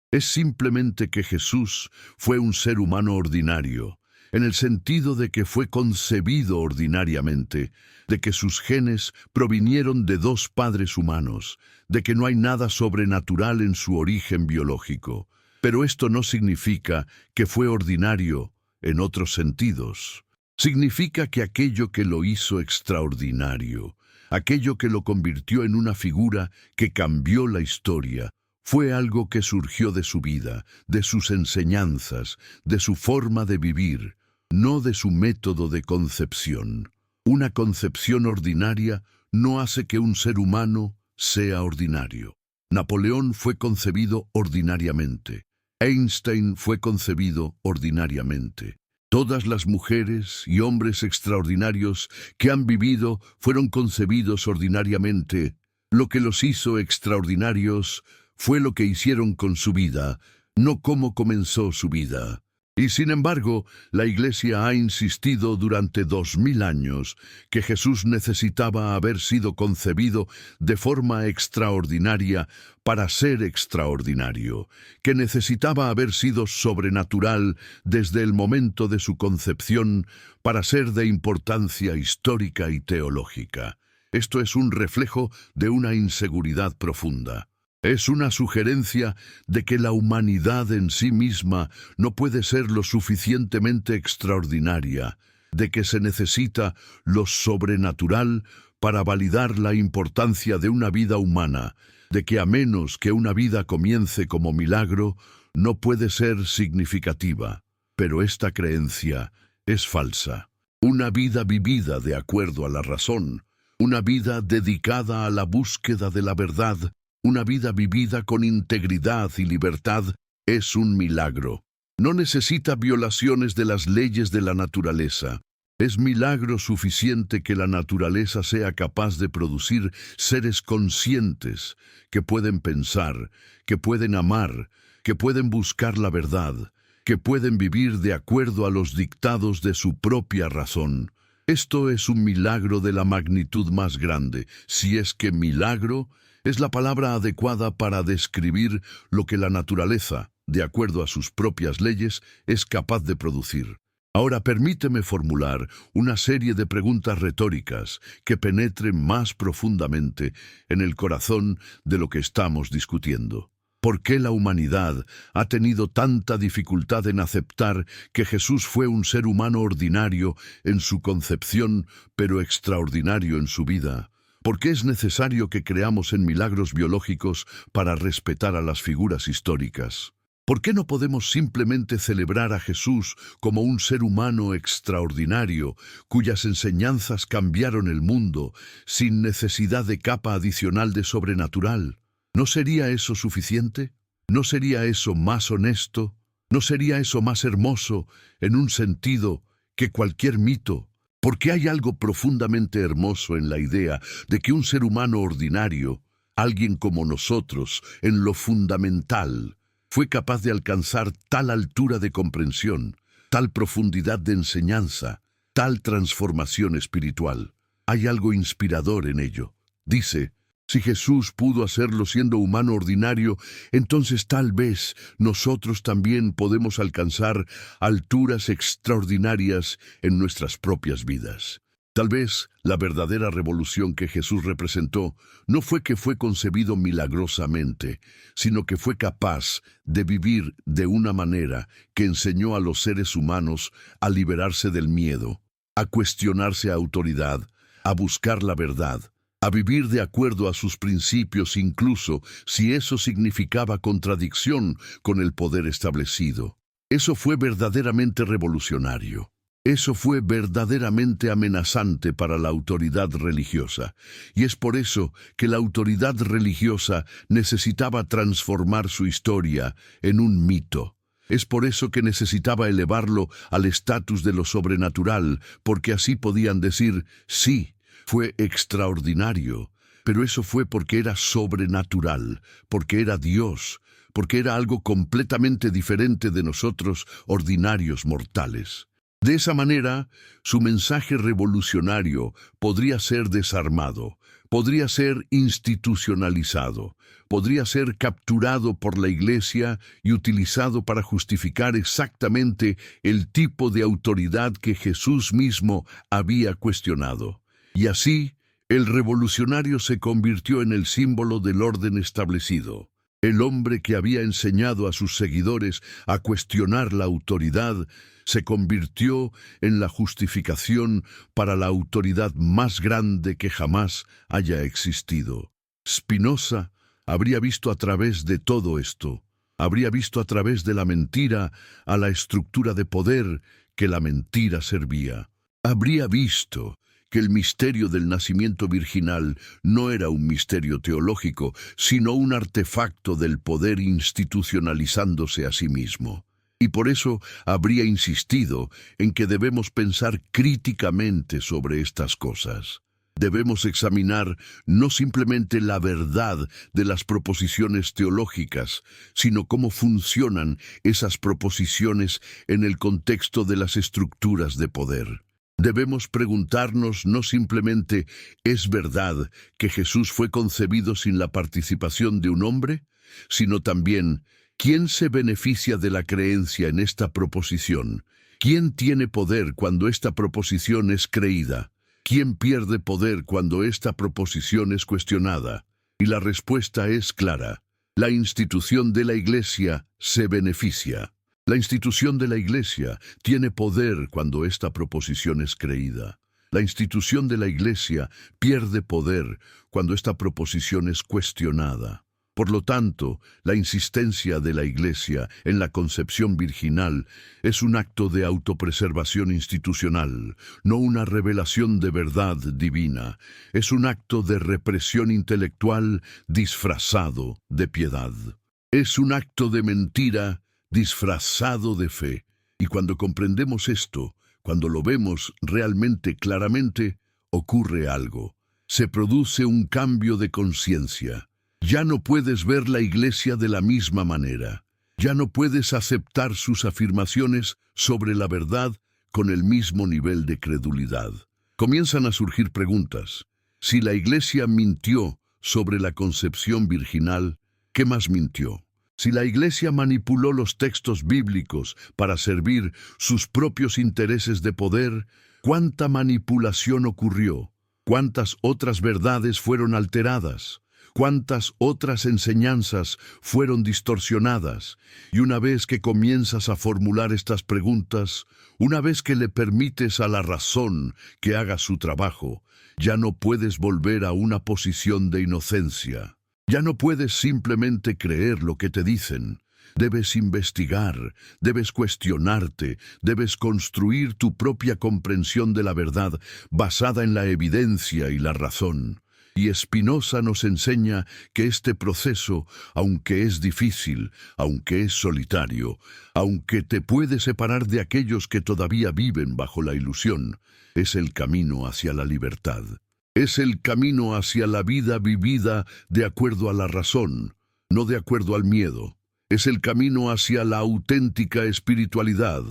Es simplemente que Jesús fue un ser humano ordinario, en el sentido de que fue concebido ordinariamente, de que sus genes provinieron de dos padres humanos, de que no hay nada sobrenatural en su origen biológico. Pero esto no significa que fue ordinario en otros sentidos. Significa que aquello que lo hizo extraordinario, aquello que lo convirtió en una figura que cambió la historia, fue algo que surgió de su vida, de sus enseñanzas, de su forma de vivir, no de su método de concepción. Una concepción ordinaria no hace que un ser humano sea ordinario. Napoleón fue concebido ordinariamente. Einstein fue concebido ordinariamente. Todas las mujeres y hombres extraordinarios que han vivido fueron concebidos ordinariamente. Lo que los hizo extraordinarios fue lo que hicieron con su vida, no cómo comenzó su vida. Y sin embargo, la Iglesia ha insistido durante 2000 años que Jesús necesitaba haber sido concebido de forma extraordinaria para ser extraordinario, que necesitaba haber sido sobrenatural desde el momento de su concepción para ser de importancia histórica y teológica. Esto es un reflejo de una inseguridad profunda. Es una sugerencia de que la humanidad en sí misma no puede ser lo suficientemente extraordinaria, de que se necesita lo sobrenatural para validar la importancia de una vida humana, de que a menos que una vida comience como milagro, no puede ser significativa. Pero esta creencia es falsa. Una vida vivida de acuerdo a la razón, una vida dedicada a la búsqueda de la verdad, una vida vivida con integridad y libertad, es un milagro. No necesita violaciones de las leyes de la naturaleza. Es milagro suficiente que la naturaleza sea capaz de producir seres conscientes, que pueden pensar, que pueden amar, que pueden buscar la verdad, que pueden vivir de acuerdo a los dictados de su propia razón. Esto es un milagro de la magnitud más grande, si es que milagro es la palabra adecuada para describir lo que la naturaleza, de acuerdo a sus propias leyes, es capaz de producir. Ahora permíteme formular una serie de preguntas retóricas que penetren más profundamente en el corazón de lo que estamos discutiendo. ¿Por qué la humanidad ha tenido tanta dificultad en aceptar que Jesús fue un ser humano ordinario en su concepción, pero extraordinario en su vida? ¿Por qué es necesario que creamos en milagros biológicos para respetar a las figuras históricas? ¿Por qué no podemos simplemente celebrar a Jesús como un ser humano extraordinario, cuyas enseñanzas cambiaron el mundo, sin necesidad de capa adicional de sobrenatural? ¿No sería eso suficiente? ¿No sería eso más honesto? ¿No sería eso más hermoso, en un sentido, que cualquier mito? Porque hay algo profundamente hermoso en la idea de que un ser humano ordinario, alguien como nosotros, en lo fundamental, fue capaz de alcanzar tal altura de comprensión, tal profundidad de enseñanza, tal transformación espiritual. Hay algo inspirador en ello. Dice, si Jesús pudo hacerlo siendo humano ordinario, entonces tal vez nosotros también podemos alcanzar alturas extraordinarias en nuestras propias vidas. Tal vez la verdadera revolución que Jesús representó no fue que fue concebido milagrosamente, sino que fue capaz de vivir de una manera que enseñó a los seres humanos a liberarse del miedo, a cuestionarse a autoridad, a buscar la verdad, a vivir de acuerdo a sus principios incluso si eso significaba contradicción con el poder establecido. Eso fue verdaderamente revolucionario. Eso fue verdaderamente amenazante para la autoridad religiosa, y es por eso que la autoridad religiosa necesitaba transformar su historia en un mito. Es por eso que necesitaba elevarlo al estatus de lo sobrenatural, porque así podían decir, sí, fue extraordinario, pero eso fue porque era sobrenatural, porque era Dios, porque era algo completamente diferente de nosotros, ordinarios mortales. De esa manera, su mensaje revolucionario podría ser desarmado, podría ser institucionalizado, podría ser capturado por la Iglesia y utilizado para justificar exactamente el tipo de autoridad que Jesús mismo había cuestionado. Y así, el revolucionario se convirtió en el símbolo del orden establecido. El hombre que había enseñado a sus seguidores a cuestionar la autoridad se convirtió en la justificación para la autoridad más grande que jamás haya existido. Spinoza habría visto a través de todo esto, habría visto a través de la mentira a la estructura de poder que la mentira servía. Habría visto que el misterio del nacimiento virginal no era un misterio teológico, sino un artefacto del poder institucionalizándose a sí mismo. Y por eso habría insistido en que debemos pensar críticamente sobre estas cosas. Debemos examinar no simplemente la verdad de las proposiciones teológicas, sino cómo funcionan esas proposiciones en el contexto de las estructuras de poder. Debemos preguntarnos no simplemente ¿es verdad que Jesús fue concebido sin la participación de un hombre?, sino también ¿quién se beneficia de la creencia en esta proposición? ¿Quién tiene poder cuando esta proposición es creída? ¿Quién pierde poder cuando esta proposición es cuestionada? Y la respuesta es clara. La institución de la Iglesia se beneficia. La institución de la Iglesia tiene poder cuando esta proposición es creída. La institución de la Iglesia pierde poder cuando esta proposición es cuestionada. Por lo tanto, la insistencia de la Iglesia en la concepción virginal es un acto de autopreservación institucional, no una revelación de verdad divina. Es un acto de represión intelectual disfrazado de piedad. Es un acto de mentira disfrazado de fe. Y cuando comprendemos esto, cuando lo vemos realmente claramente, ocurre algo. Se produce un cambio de conciencia. Ya no puedes ver la Iglesia de la misma manera. Ya no puedes aceptar sus afirmaciones sobre la verdad con el mismo nivel de credulidad. Comienzan a surgir preguntas. Si la Iglesia mintió sobre la concepción virginal, ¿qué más mintió? Si la Iglesia manipuló los textos bíblicos para servir sus propios intereses de poder, ¿cuánta manipulación ocurrió? ¿Cuántas otras verdades fueron alteradas? ¿Cuántas otras enseñanzas fueron distorsionadas? Y una vez que comienzas a formular estas preguntas, una vez que le permites a la razón que haga su trabajo, ya no puedes volver a una posición de inocencia. Ya no puedes simplemente creer lo que te dicen. Debes investigar, debes cuestionarte, debes construir tu propia comprensión de la verdad basada en la evidencia y la razón. Y Spinoza nos enseña que este proceso, aunque es difícil, aunque es solitario, aunque te puede separar de aquellos que todavía viven bajo la ilusión, es el camino hacia la libertad. Es el camino hacia la vida vivida de acuerdo a la razón, no de acuerdo al miedo. Es el camino hacia la auténtica espiritualidad,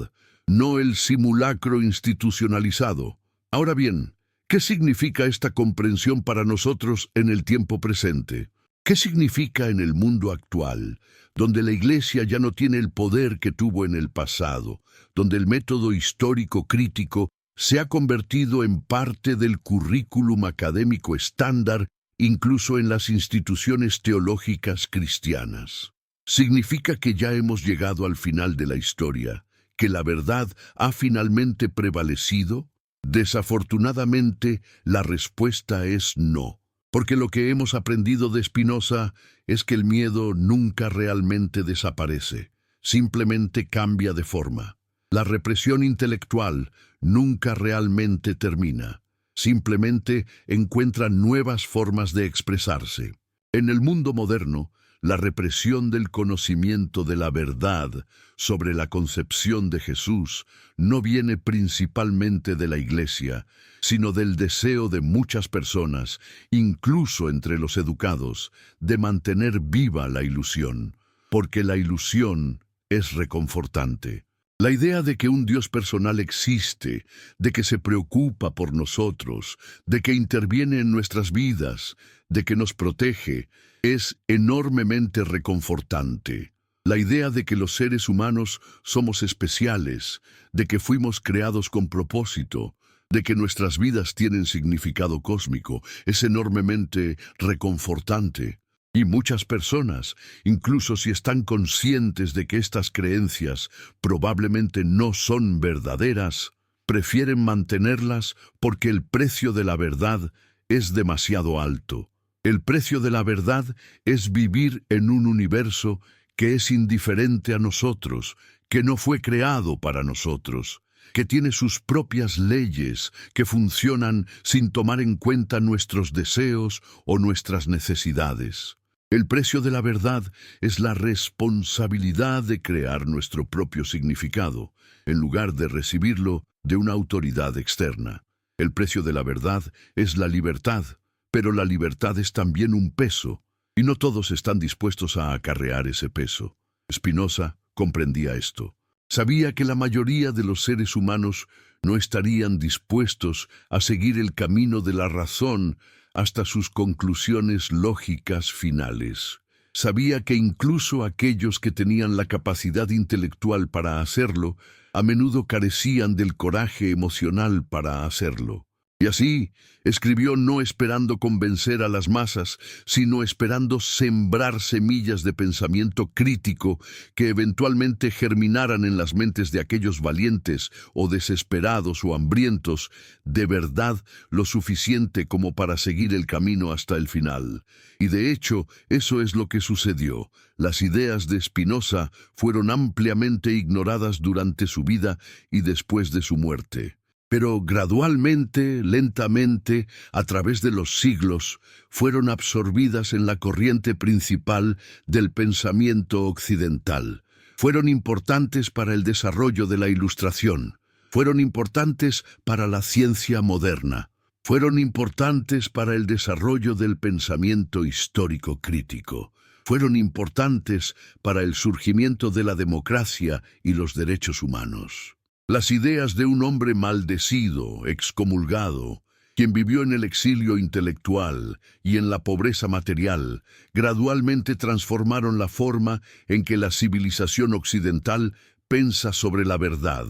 no el simulacro institucionalizado. Ahora bien, ¿qué significa esta comprensión para nosotros en el tiempo presente? ¿Qué significa en el mundo actual, donde la Iglesia ya no tiene el poder que tuvo en el pasado, donde el método histórico crítico se ha convertido en parte del currículum académico estándar, incluso en las instituciones teológicas cristianas? ¿Significa que ya hemos llegado al final de la historia, que la verdad ha finalmente prevalecido? Desafortunadamente, la respuesta es no, porque lo que hemos aprendido de Spinoza es que el miedo nunca realmente desaparece, simplemente cambia de forma. La represión intelectual nunca realmente termina, simplemente encuentra nuevas formas de expresarse. En el mundo moderno, la represión del conocimiento de la verdad sobre la concepción de Jesús no viene principalmente de la Iglesia, sino del deseo de muchas personas, incluso entre los educados, de mantener viva la ilusión, porque la ilusión es reconfortante. La idea de que un Dios personal existe, de que se preocupa por nosotros, de que interviene en nuestras vidas, de que nos protege, es enormemente reconfortante. La idea de que los seres humanos somos especiales, de que fuimos creados con propósito, de que nuestras vidas tienen significado cósmico, es enormemente reconfortante. Y muchas personas, incluso si están conscientes de que estas creencias probablemente no son verdaderas, prefieren mantenerlas porque el precio de la verdad es demasiado alto. El precio de la verdad es vivir en un universo que es indiferente a nosotros, que no fue creado para nosotros, que tiene sus propias leyes que funcionan sin tomar en cuenta nuestros deseos o nuestras necesidades. El precio de la verdad es la responsabilidad de crear nuestro propio significado, en lugar de recibirlo de una autoridad externa. El precio de la verdad es la libertad, pero la libertad es también un peso, y no todos están dispuestos a acarrear ese peso. Spinoza comprendía esto. Sabía que la mayoría de los seres humanos no estarían dispuestos a seguir el camino de la razón hasta sus conclusiones lógicas finales. Sabía que incluso aquellos que tenían la capacidad intelectual para hacerlo, a menudo carecían del coraje emocional para hacerlo. Y así escribió no esperando convencer a las masas, sino esperando sembrar semillas de pensamiento crítico que eventualmente germinaran en las mentes de aquellos valientes o desesperados o hambrientos de verdad lo suficiente como para seguir el camino hasta el final. Y de hecho, eso es lo que sucedió. Las ideas de Spinoza fueron ampliamente ignoradas durante su vida y después de su muerte. Pero gradualmente, lentamente, a través de los siglos, fueron absorbidas en la corriente principal del pensamiento occidental. Fueron importantes para el desarrollo de la Ilustración. Fueron importantes para la ciencia moderna. Fueron importantes para el desarrollo del pensamiento histórico crítico. Fueron importantes para el surgimiento de la democracia y los derechos humanos. Las ideas de un hombre maldecido, excomulgado, quien vivió en el exilio intelectual y en la pobreza material, gradualmente transformaron la forma en que la civilización occidental piensa sobre la verdad,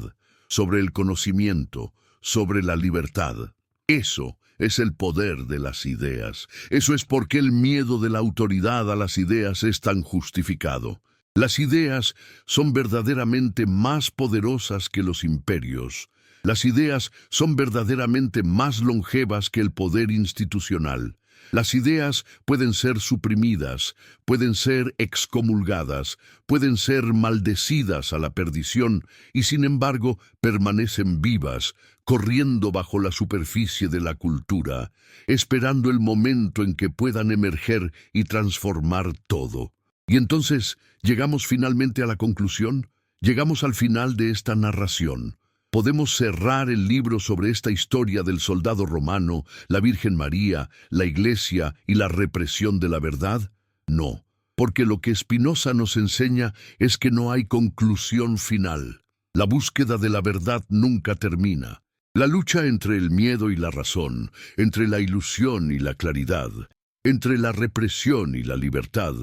sobre el conocimiento, sobre la libertad. Eso es el poder de las ideas. Eso es porque el miedo de la autoridad a las ideas es tan justificado. Las ideas son verdaderamente más poderosas que los imperios. Las ideas son verdaderamente más longevas que el poder institucional. Las ideas pueden ser suprimidas, pueden ser excomulgadas, pueden ser maldecidas a la perdición y sin embargo permanecen vivas, corriendo bajo la superficie de la cultura, esperando el momento en que puedan emerger y transformar todo. Y entonces, llegamos finalmente a la conclusión, llegamos al final de esta narración. ¿Podemos cerrar el libro sobre esta historia del soldado romano, la Virgen María, la Iglesia y la represión de la verdad? No, porque lo que Spinoza nos enseña es que no hay conclusión final. La búsqueda de la verdad nunca termina. La lucha entre el miedo y la razón, entre la ilusión y la claridad, entre la represión y la libertad,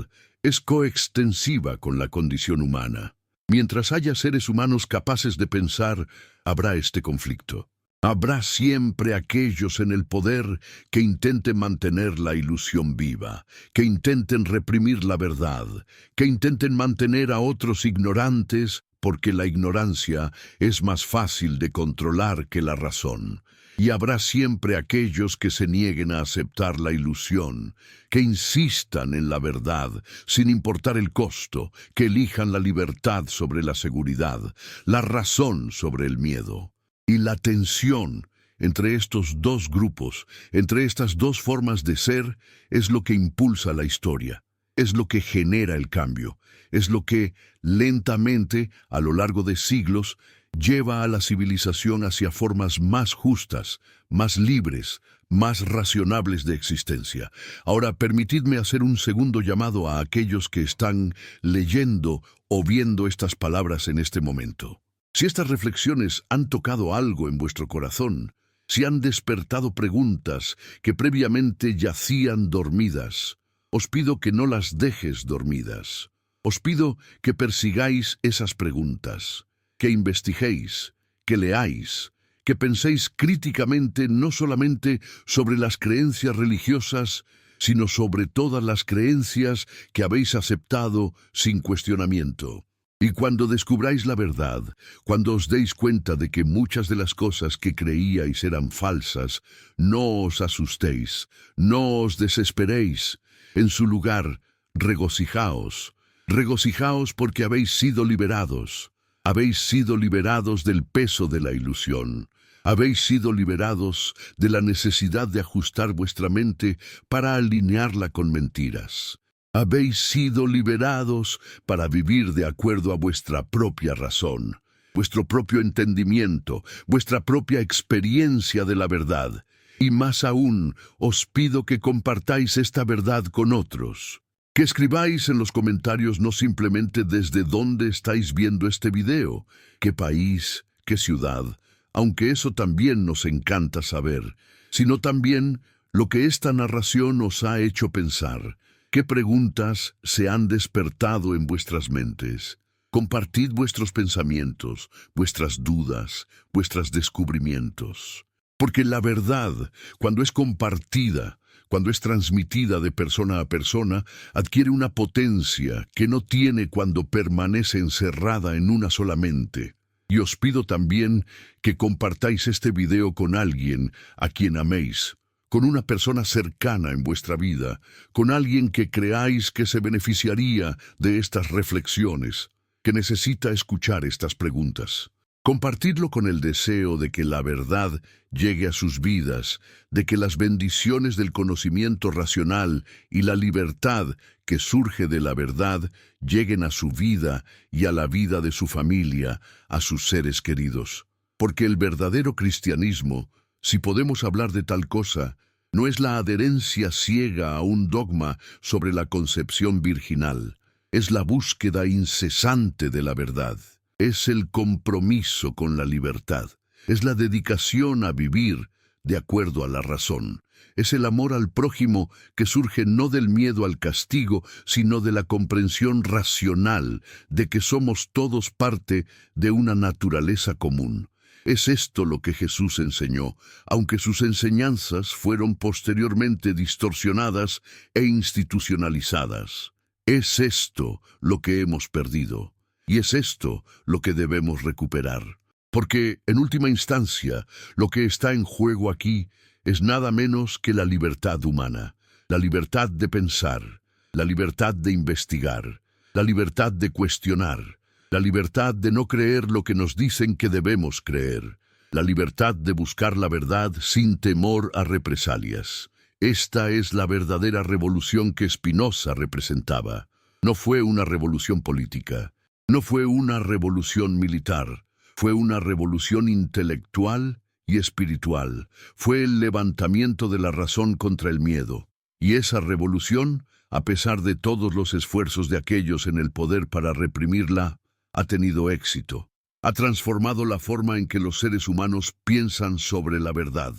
es coextensiva con la condición humana. Mientras haya seres humanos capaces de pensar, habrá este conflicto. Habrá siempre aquellos en el poder que intenten mantener la ilusión viva, que intenten reprimir la verdad, que intenten mantener a otros ignorantes, porque la ignorancia es más fácil de controlar que la razón. Y habrá siempre aquellos que se nieguen a aceptar la ilusión, que insistan en la verdad, sin importar el costo, que elijan la libertad sobre la seguridad, la razón sobre el miedo. Y la tensión entre estos dos grupos, entre estas dos formas de ser, es lo que impulsa la historia, es lo que genera el cambio, es lo que, lentamente, a lo largo de siglos, lleva a la civilización hacia formas más justas, más libres, más razonables de existencia. Ahora, permitidme hacer un segundo llamado a aquellos que están leyendo o viendo estas palabras en este momento. Si estas reflexiones han tocado algo en vuestro corazón, si han despertado preguntas que previamente yacían dormidas, os pido que no las dejes dormidas. Os pido que persigáis esas preguntas, que investiguéis, que leáis, que penséis críticamente no solamente sobre las creencias religiosas, sino sobre todas las creencias que habéis aceptado sin cuestionamiento. Y cuando descubráis la verdad, cuando os deis cuenta de que muchas de las cosas que creíais eran falsas, no os asustéis, no os desesperéis. En su lugar, regocijaos. Regocijaos porque habéis sido liberados. Habéis sido liberados del peso de la ilusión. Habéis sido liberados de la necesidad de ajustar vuestra mente para alinearla con mentiras. Habéis sido liberados para vivir de acuerdo a vuestra propia razón, vuestro propio entendimiento, vuestra propia experiencia de la verdad. Y más aún, os pido que compartáis esta verdad con otros. Que escribáis en los comentarios no simplemente desde dónde estáis viendo este video, qué país, qué ciudad, aunque eso también nos encanta saber, sino también lo que esta narración os ha hecho pensar. ¿Qué preguntas se han despertado en vuestras mentes? Compartid vuestros pensamientos, vuestras dudas, vuestros descubrimientos. Porque la verdad, cuando es compartida, cuando es transmitida de persona a persona, adquiere una potencia que no tiene cuando permanece encerrada en una sola mente. Y os pido también que compartáis este video con alguien a quien améis, con una persona cercana en vuestra vida, con alguien que creáis que se beneficiaría de estas reflexiones, que necesita escuchar estas preguntas. Compartidlo con el deseo de que la verdad llegue a sus vidas, de que las bendiciones del conocimiento racional y la libertad que surge de la verdad lleguen a su vida y a la vida de su familia, a sus seres queridos. Porque el verdadero cristianismo, si podemos hablar de tal cosa, no es la adherencia ciega a un dogma sobre la concepción virginal, es la búsqueda incesante de la verdad. Es el compromiso con la libertad, es la dedicación a vivir de acuerdo a la razón. Es el amor al prójimo que surge no del miedo al castigo, sino de la comprensión racional de que somos todos parte de una naturaleza común. Es esto lo que Jesús enseñó, aunque sus enseñanzas fueron posteriormente distorsionadas e institucionalizadas. Es esto lo que hemos perdido. Y es esto lo que debemos recuperar. Porque, en última instancia, lo que está en juego aquí es nada menos que la libertad humana, la libertad de pensar, la libertad de investigar, la libertad de cuestionar, la libertad de no creer lo que nos dicen que debemos creer, la libertad de buscar la verdad sin temor a represalias. Esta es la verdadera revolución que Spinoza representaba. No fue una revolución política. No fue una revolución militar, fue una revolución intelectual y espiritual. Fue el levantamiento de la razón contra el miedo. Y esa revolución, a pesar de todos los esfuerzos de aquellos en el poder para reprimirla, ha tenido éxito. Ha transformado la forma en que los seres humanos piensan sobre la verdad.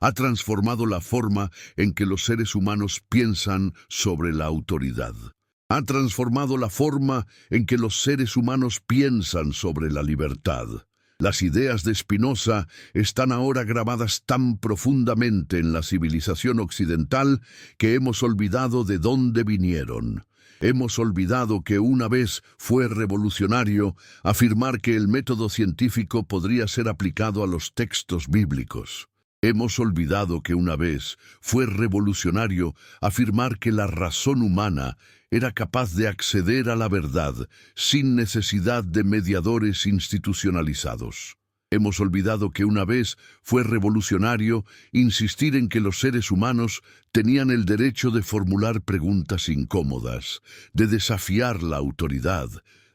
Ha transformado la forma en que los seres humanos piensan sobre la autoridad. Ha transformado la forma en que los seres humanos piensan sobre la libertad. Las ideas de Spinoza están ahora grabadas tan profundamente en la civilización occidental que hemos olvidado de dónde vinieron. Hemos olvidado que una vez fue revolucionario afirmar que el método científico podría ser aplicado a los textos bíblicos. Hemos olvidado que una vez fue revolucionario afirmar que la razón humana era capaz de acceder a la verdad sin necesidad de mediadores institucionalizados. Hemos olvidado que una vez fue revolucionario insistir en que los seres humanos tenían el derecho de formular preguntas incómodas, de desafiar la autoridad,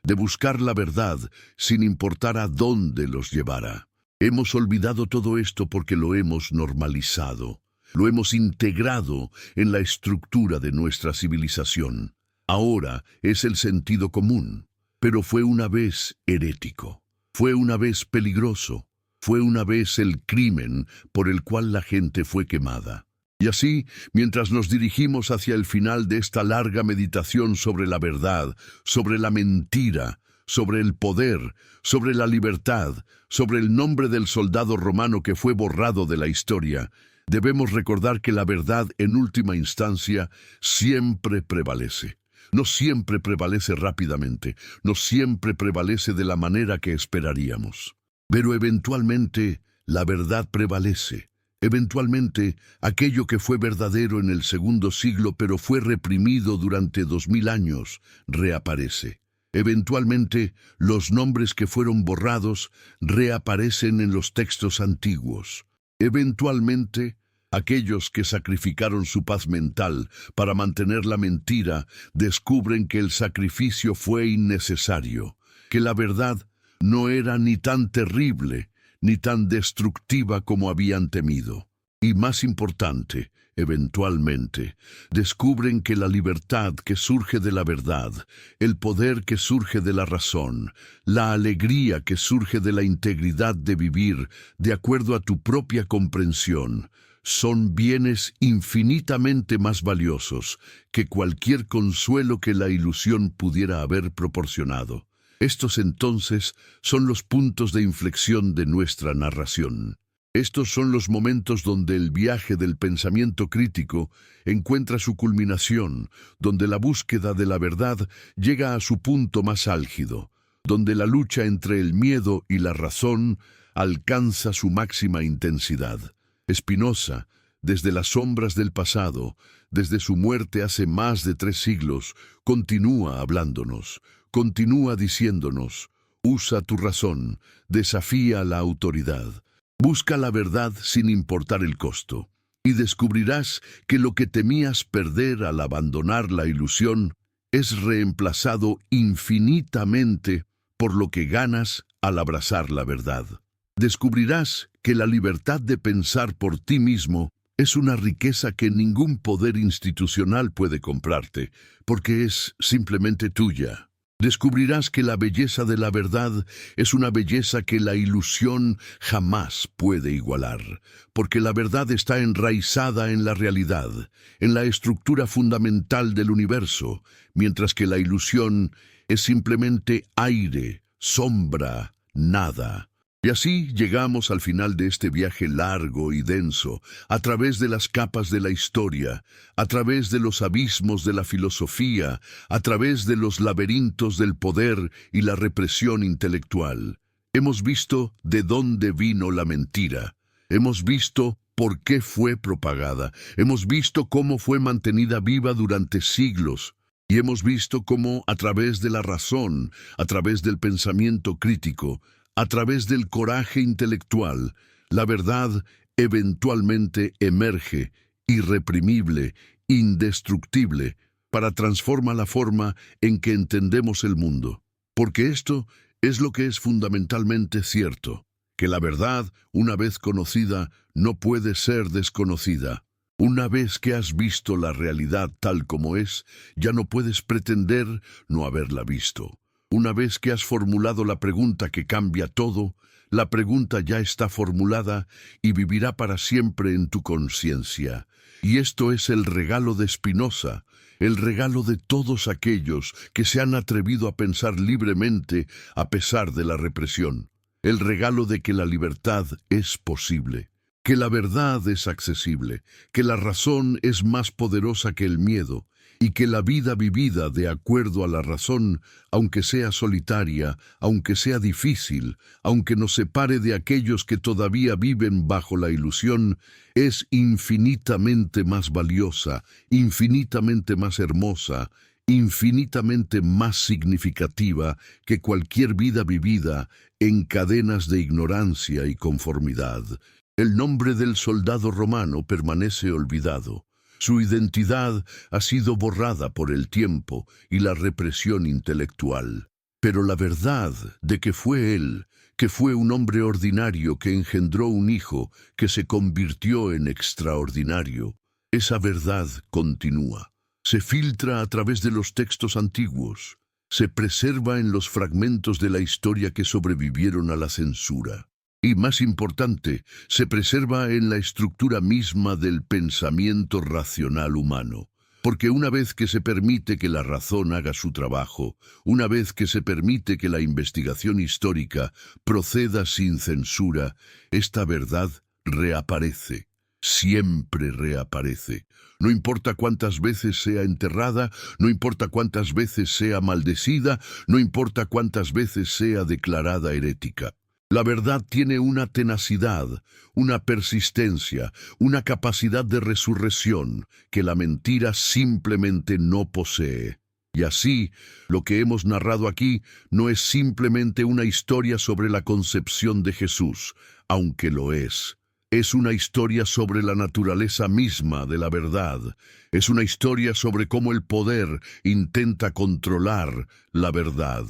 de buscar la verdad sin importar a dónde los llevara. Hemos olvidado todo esto porque lo hemos normalizado, lo hemos integrado en la estructura de nuestra civilización. Ahora es el sentido común, pero fue una vez herético, fue una vez peligroso, fue una vez el crimen por el cual la gente fue quemada. Y así, mientras nos dirigimos hacia el final de esta larga meditación sobre la verdad, sobre la mentira, sobre el poder, sobre la libertad, sobre el nombre del soldado romano que fue borrado de la historia, debemos recordar que la verdad en última instancia siempre prevalece. No siempre prevalece rápidamente, no siempre prevalece de la manera que esperaríamos. Pero eventualmente la verdad prevalece. Eventualmente aquello que fue verdadero en el segundo siglo pero fue reprimido durante 2000 años reaparece. Eventualmente, los nombres que fueron borrados reaparecen en los textos antiguos. Eventualmente, aquellos que sacrificaron su paz mental para mantener la mentira descubren que el sacrificio fue innecesario, que la verdad no era ni tan terrible ni tan destructiva como habían temido. Y más importante, eventualmente, descubren que la libertad que surge de la verdad, el poder que surge de la razón, la alegría que surge de la integridad de vivir de acuerdo a tu propia comprensión, son bienes infinitamente más valiosos que cualquier consuelo que la ilusión pudiera haber proporcionado. Estos entonces son los puntos de inflexión de nuestra narración. Estos son los momentos donde el viaje del pensamiento crítico encuentra su culminación, donde la búsqueda de la verdad llega a su punto más álgido, donde la lucha entre el miedo y la razón alcanza su máxima intensidad. Spinoza, desde las sombras del pasado, desde su muerte hace más de 3 siglos, continúa hablándonos, continúa diciéndonos: usa tu razón, desafía la autoridad. Busca la verdad sin importar el costo, y descubrirás que lo que temías perder al abandonar la ilusión es reemplazado infinitamente por lo que ganas al abrazar la verdad. Descubrirás que la libertad de pensar por ti mismo es una riqueza que ningún poder institucional puede comprarte, porque es simplemente tuya. Descubrirás que la belleza de la verdad es una belleza que la ilusión jamás puede igualar, porque la verdad está enraizada en la realidad, en la estructura fundamental del universo, mientras que la ilusión es simplemente aire, sombra, nada. Y así llegamos al final de este viaje largo y denso, a través de las capas de la historia, a través de los abismos de la filosofía, a través de los laberintos del poder y la represión intelectual. Hemos visto de dónde vino la mentira. Hemos visto por qué fue propagada. Hemos visto cómo fue mantenida viva durante siglos. Y hemos visto cómo, a través de la razón, a través del pensamiento crítico, a través del coraje intelectual, la verdad eventualmente emerge, irreprimible, indestructible, para transformar la forma en que entendemos el mundo. Porque esto es lo que es fundamentalmente cierto, que la verdad, una vez conocida, no puede ser desconocida. Una vez que has visto la realidad tal como es, ya no puedes pretender no haberla visto. Una vez que has formulado la pregunta que cambia todo, la pregunta ya está formulada y vivirá para siempre en tu conciencia. Y esto es el regalo de Spinoza, el regalo de todos aquellos que se han atrevido a pensar libremente a pesar de la represión. El regalo de que la libertad es posible, que la verdad es accesible, que la razón es más poderosa que el miedo, y que la vida vivida de acuerdo a la razón, aunque sea solitaria, aunque sea difícil, aunque nos separe de aquellos que todavía viven bajo la ilusión, es infinitamente más valiosa, infinitamente más hermosa, infinitamente más significativa que cualquier vida vivida en cadenas de ignorancia y conformidad. El nombre del soldado romano permanece olvidado. Su identidad ha sido borrada por el tiempo y la represión intelectual. Pero la verdad de que fue él, que fue un hombre ordinario que engendró un hijo que se convirtió en extraordinario, esa verdad continúa. Se filtra a través de los textos antiguos, se preserva en los fragmentos de la historia que sobrevivieron a la censura. Y más importante, se preserva en la estructura misma del pensamiento racional humano. Porque una vez que se permite que la razón haga su trabajo, una vez que se permite que la investigación histórica proceda sin censura, esta verdad reaparece, siempre reaparece. No importa cuántas veces sea enterrada, no importa cuántas veces sea maldecida, no importa cuántas veces sea declarada herética. La verdad tiene una tenacidad, una persistencia, una capacidad de resurrección que la mentira simplemente no posee. Y así, lo que hemos narrado aquí no es simplemente una historia sobre la concepción de Jesús, aunque lo es. Es una historia sobre la naturaleza misma de la verdad. Es una historia sobre cómo el poder intenta controlar la verdad.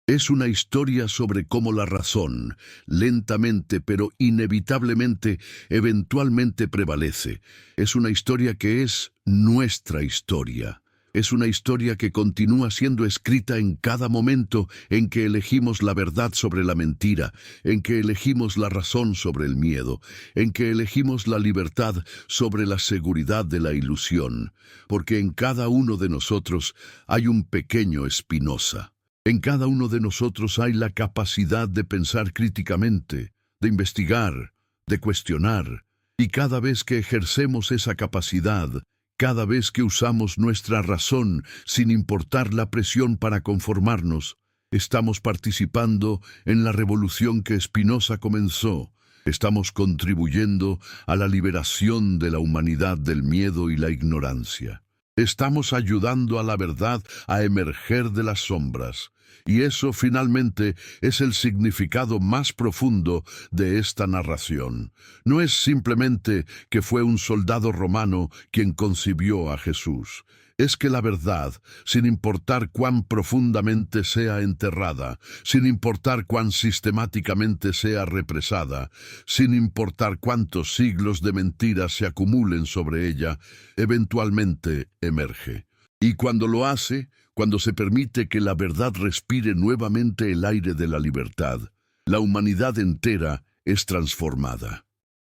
Es una historia sobre cómo la razón, lentamente pero inevitablemente, eventualmente prevalece. Es una historia que es nuestra historia. Es una historia que continúa siendo escrita en cada momento en que elegimos la verdad sobre la mentira, en que elegimos la razón sobre el miedo, en que elegimos la libertad sobre la seguridad de la ilusión, porque en cada uno de nosotros hay un pequeño Spinoza. En cada uno de nosotros hay la capacidad de pensar críticamente, de investigar, de cuestionar. Y cada vez que ejercemos esa capacidad, cada vez que usamos nuestra razón sin importar la presión para conformarnos, estamos participando en la revolución que Spinoza comenzó. Estamos contribuyendo a la liberación de la humanidad del miedo y la ignorancia. Estamos ayudando a la verdad a emerger de las sombras. Y eso finalmente es el significado más profundo de esta narración. No es simplemente que fue un soldado romano quien concibió a Jesús. Es que la verdad, sin importar cuán profundamente sea enterrada, sin importar cuán sistemáticamente sea represada, sin importar cuántos siglos de mentiras se acumulen sobre ella, eventualmente emerge. Y cuando lo hace, cuando se permite que la verdad respire nuevamente el aire de la libertad, la humanidad entera es transformada.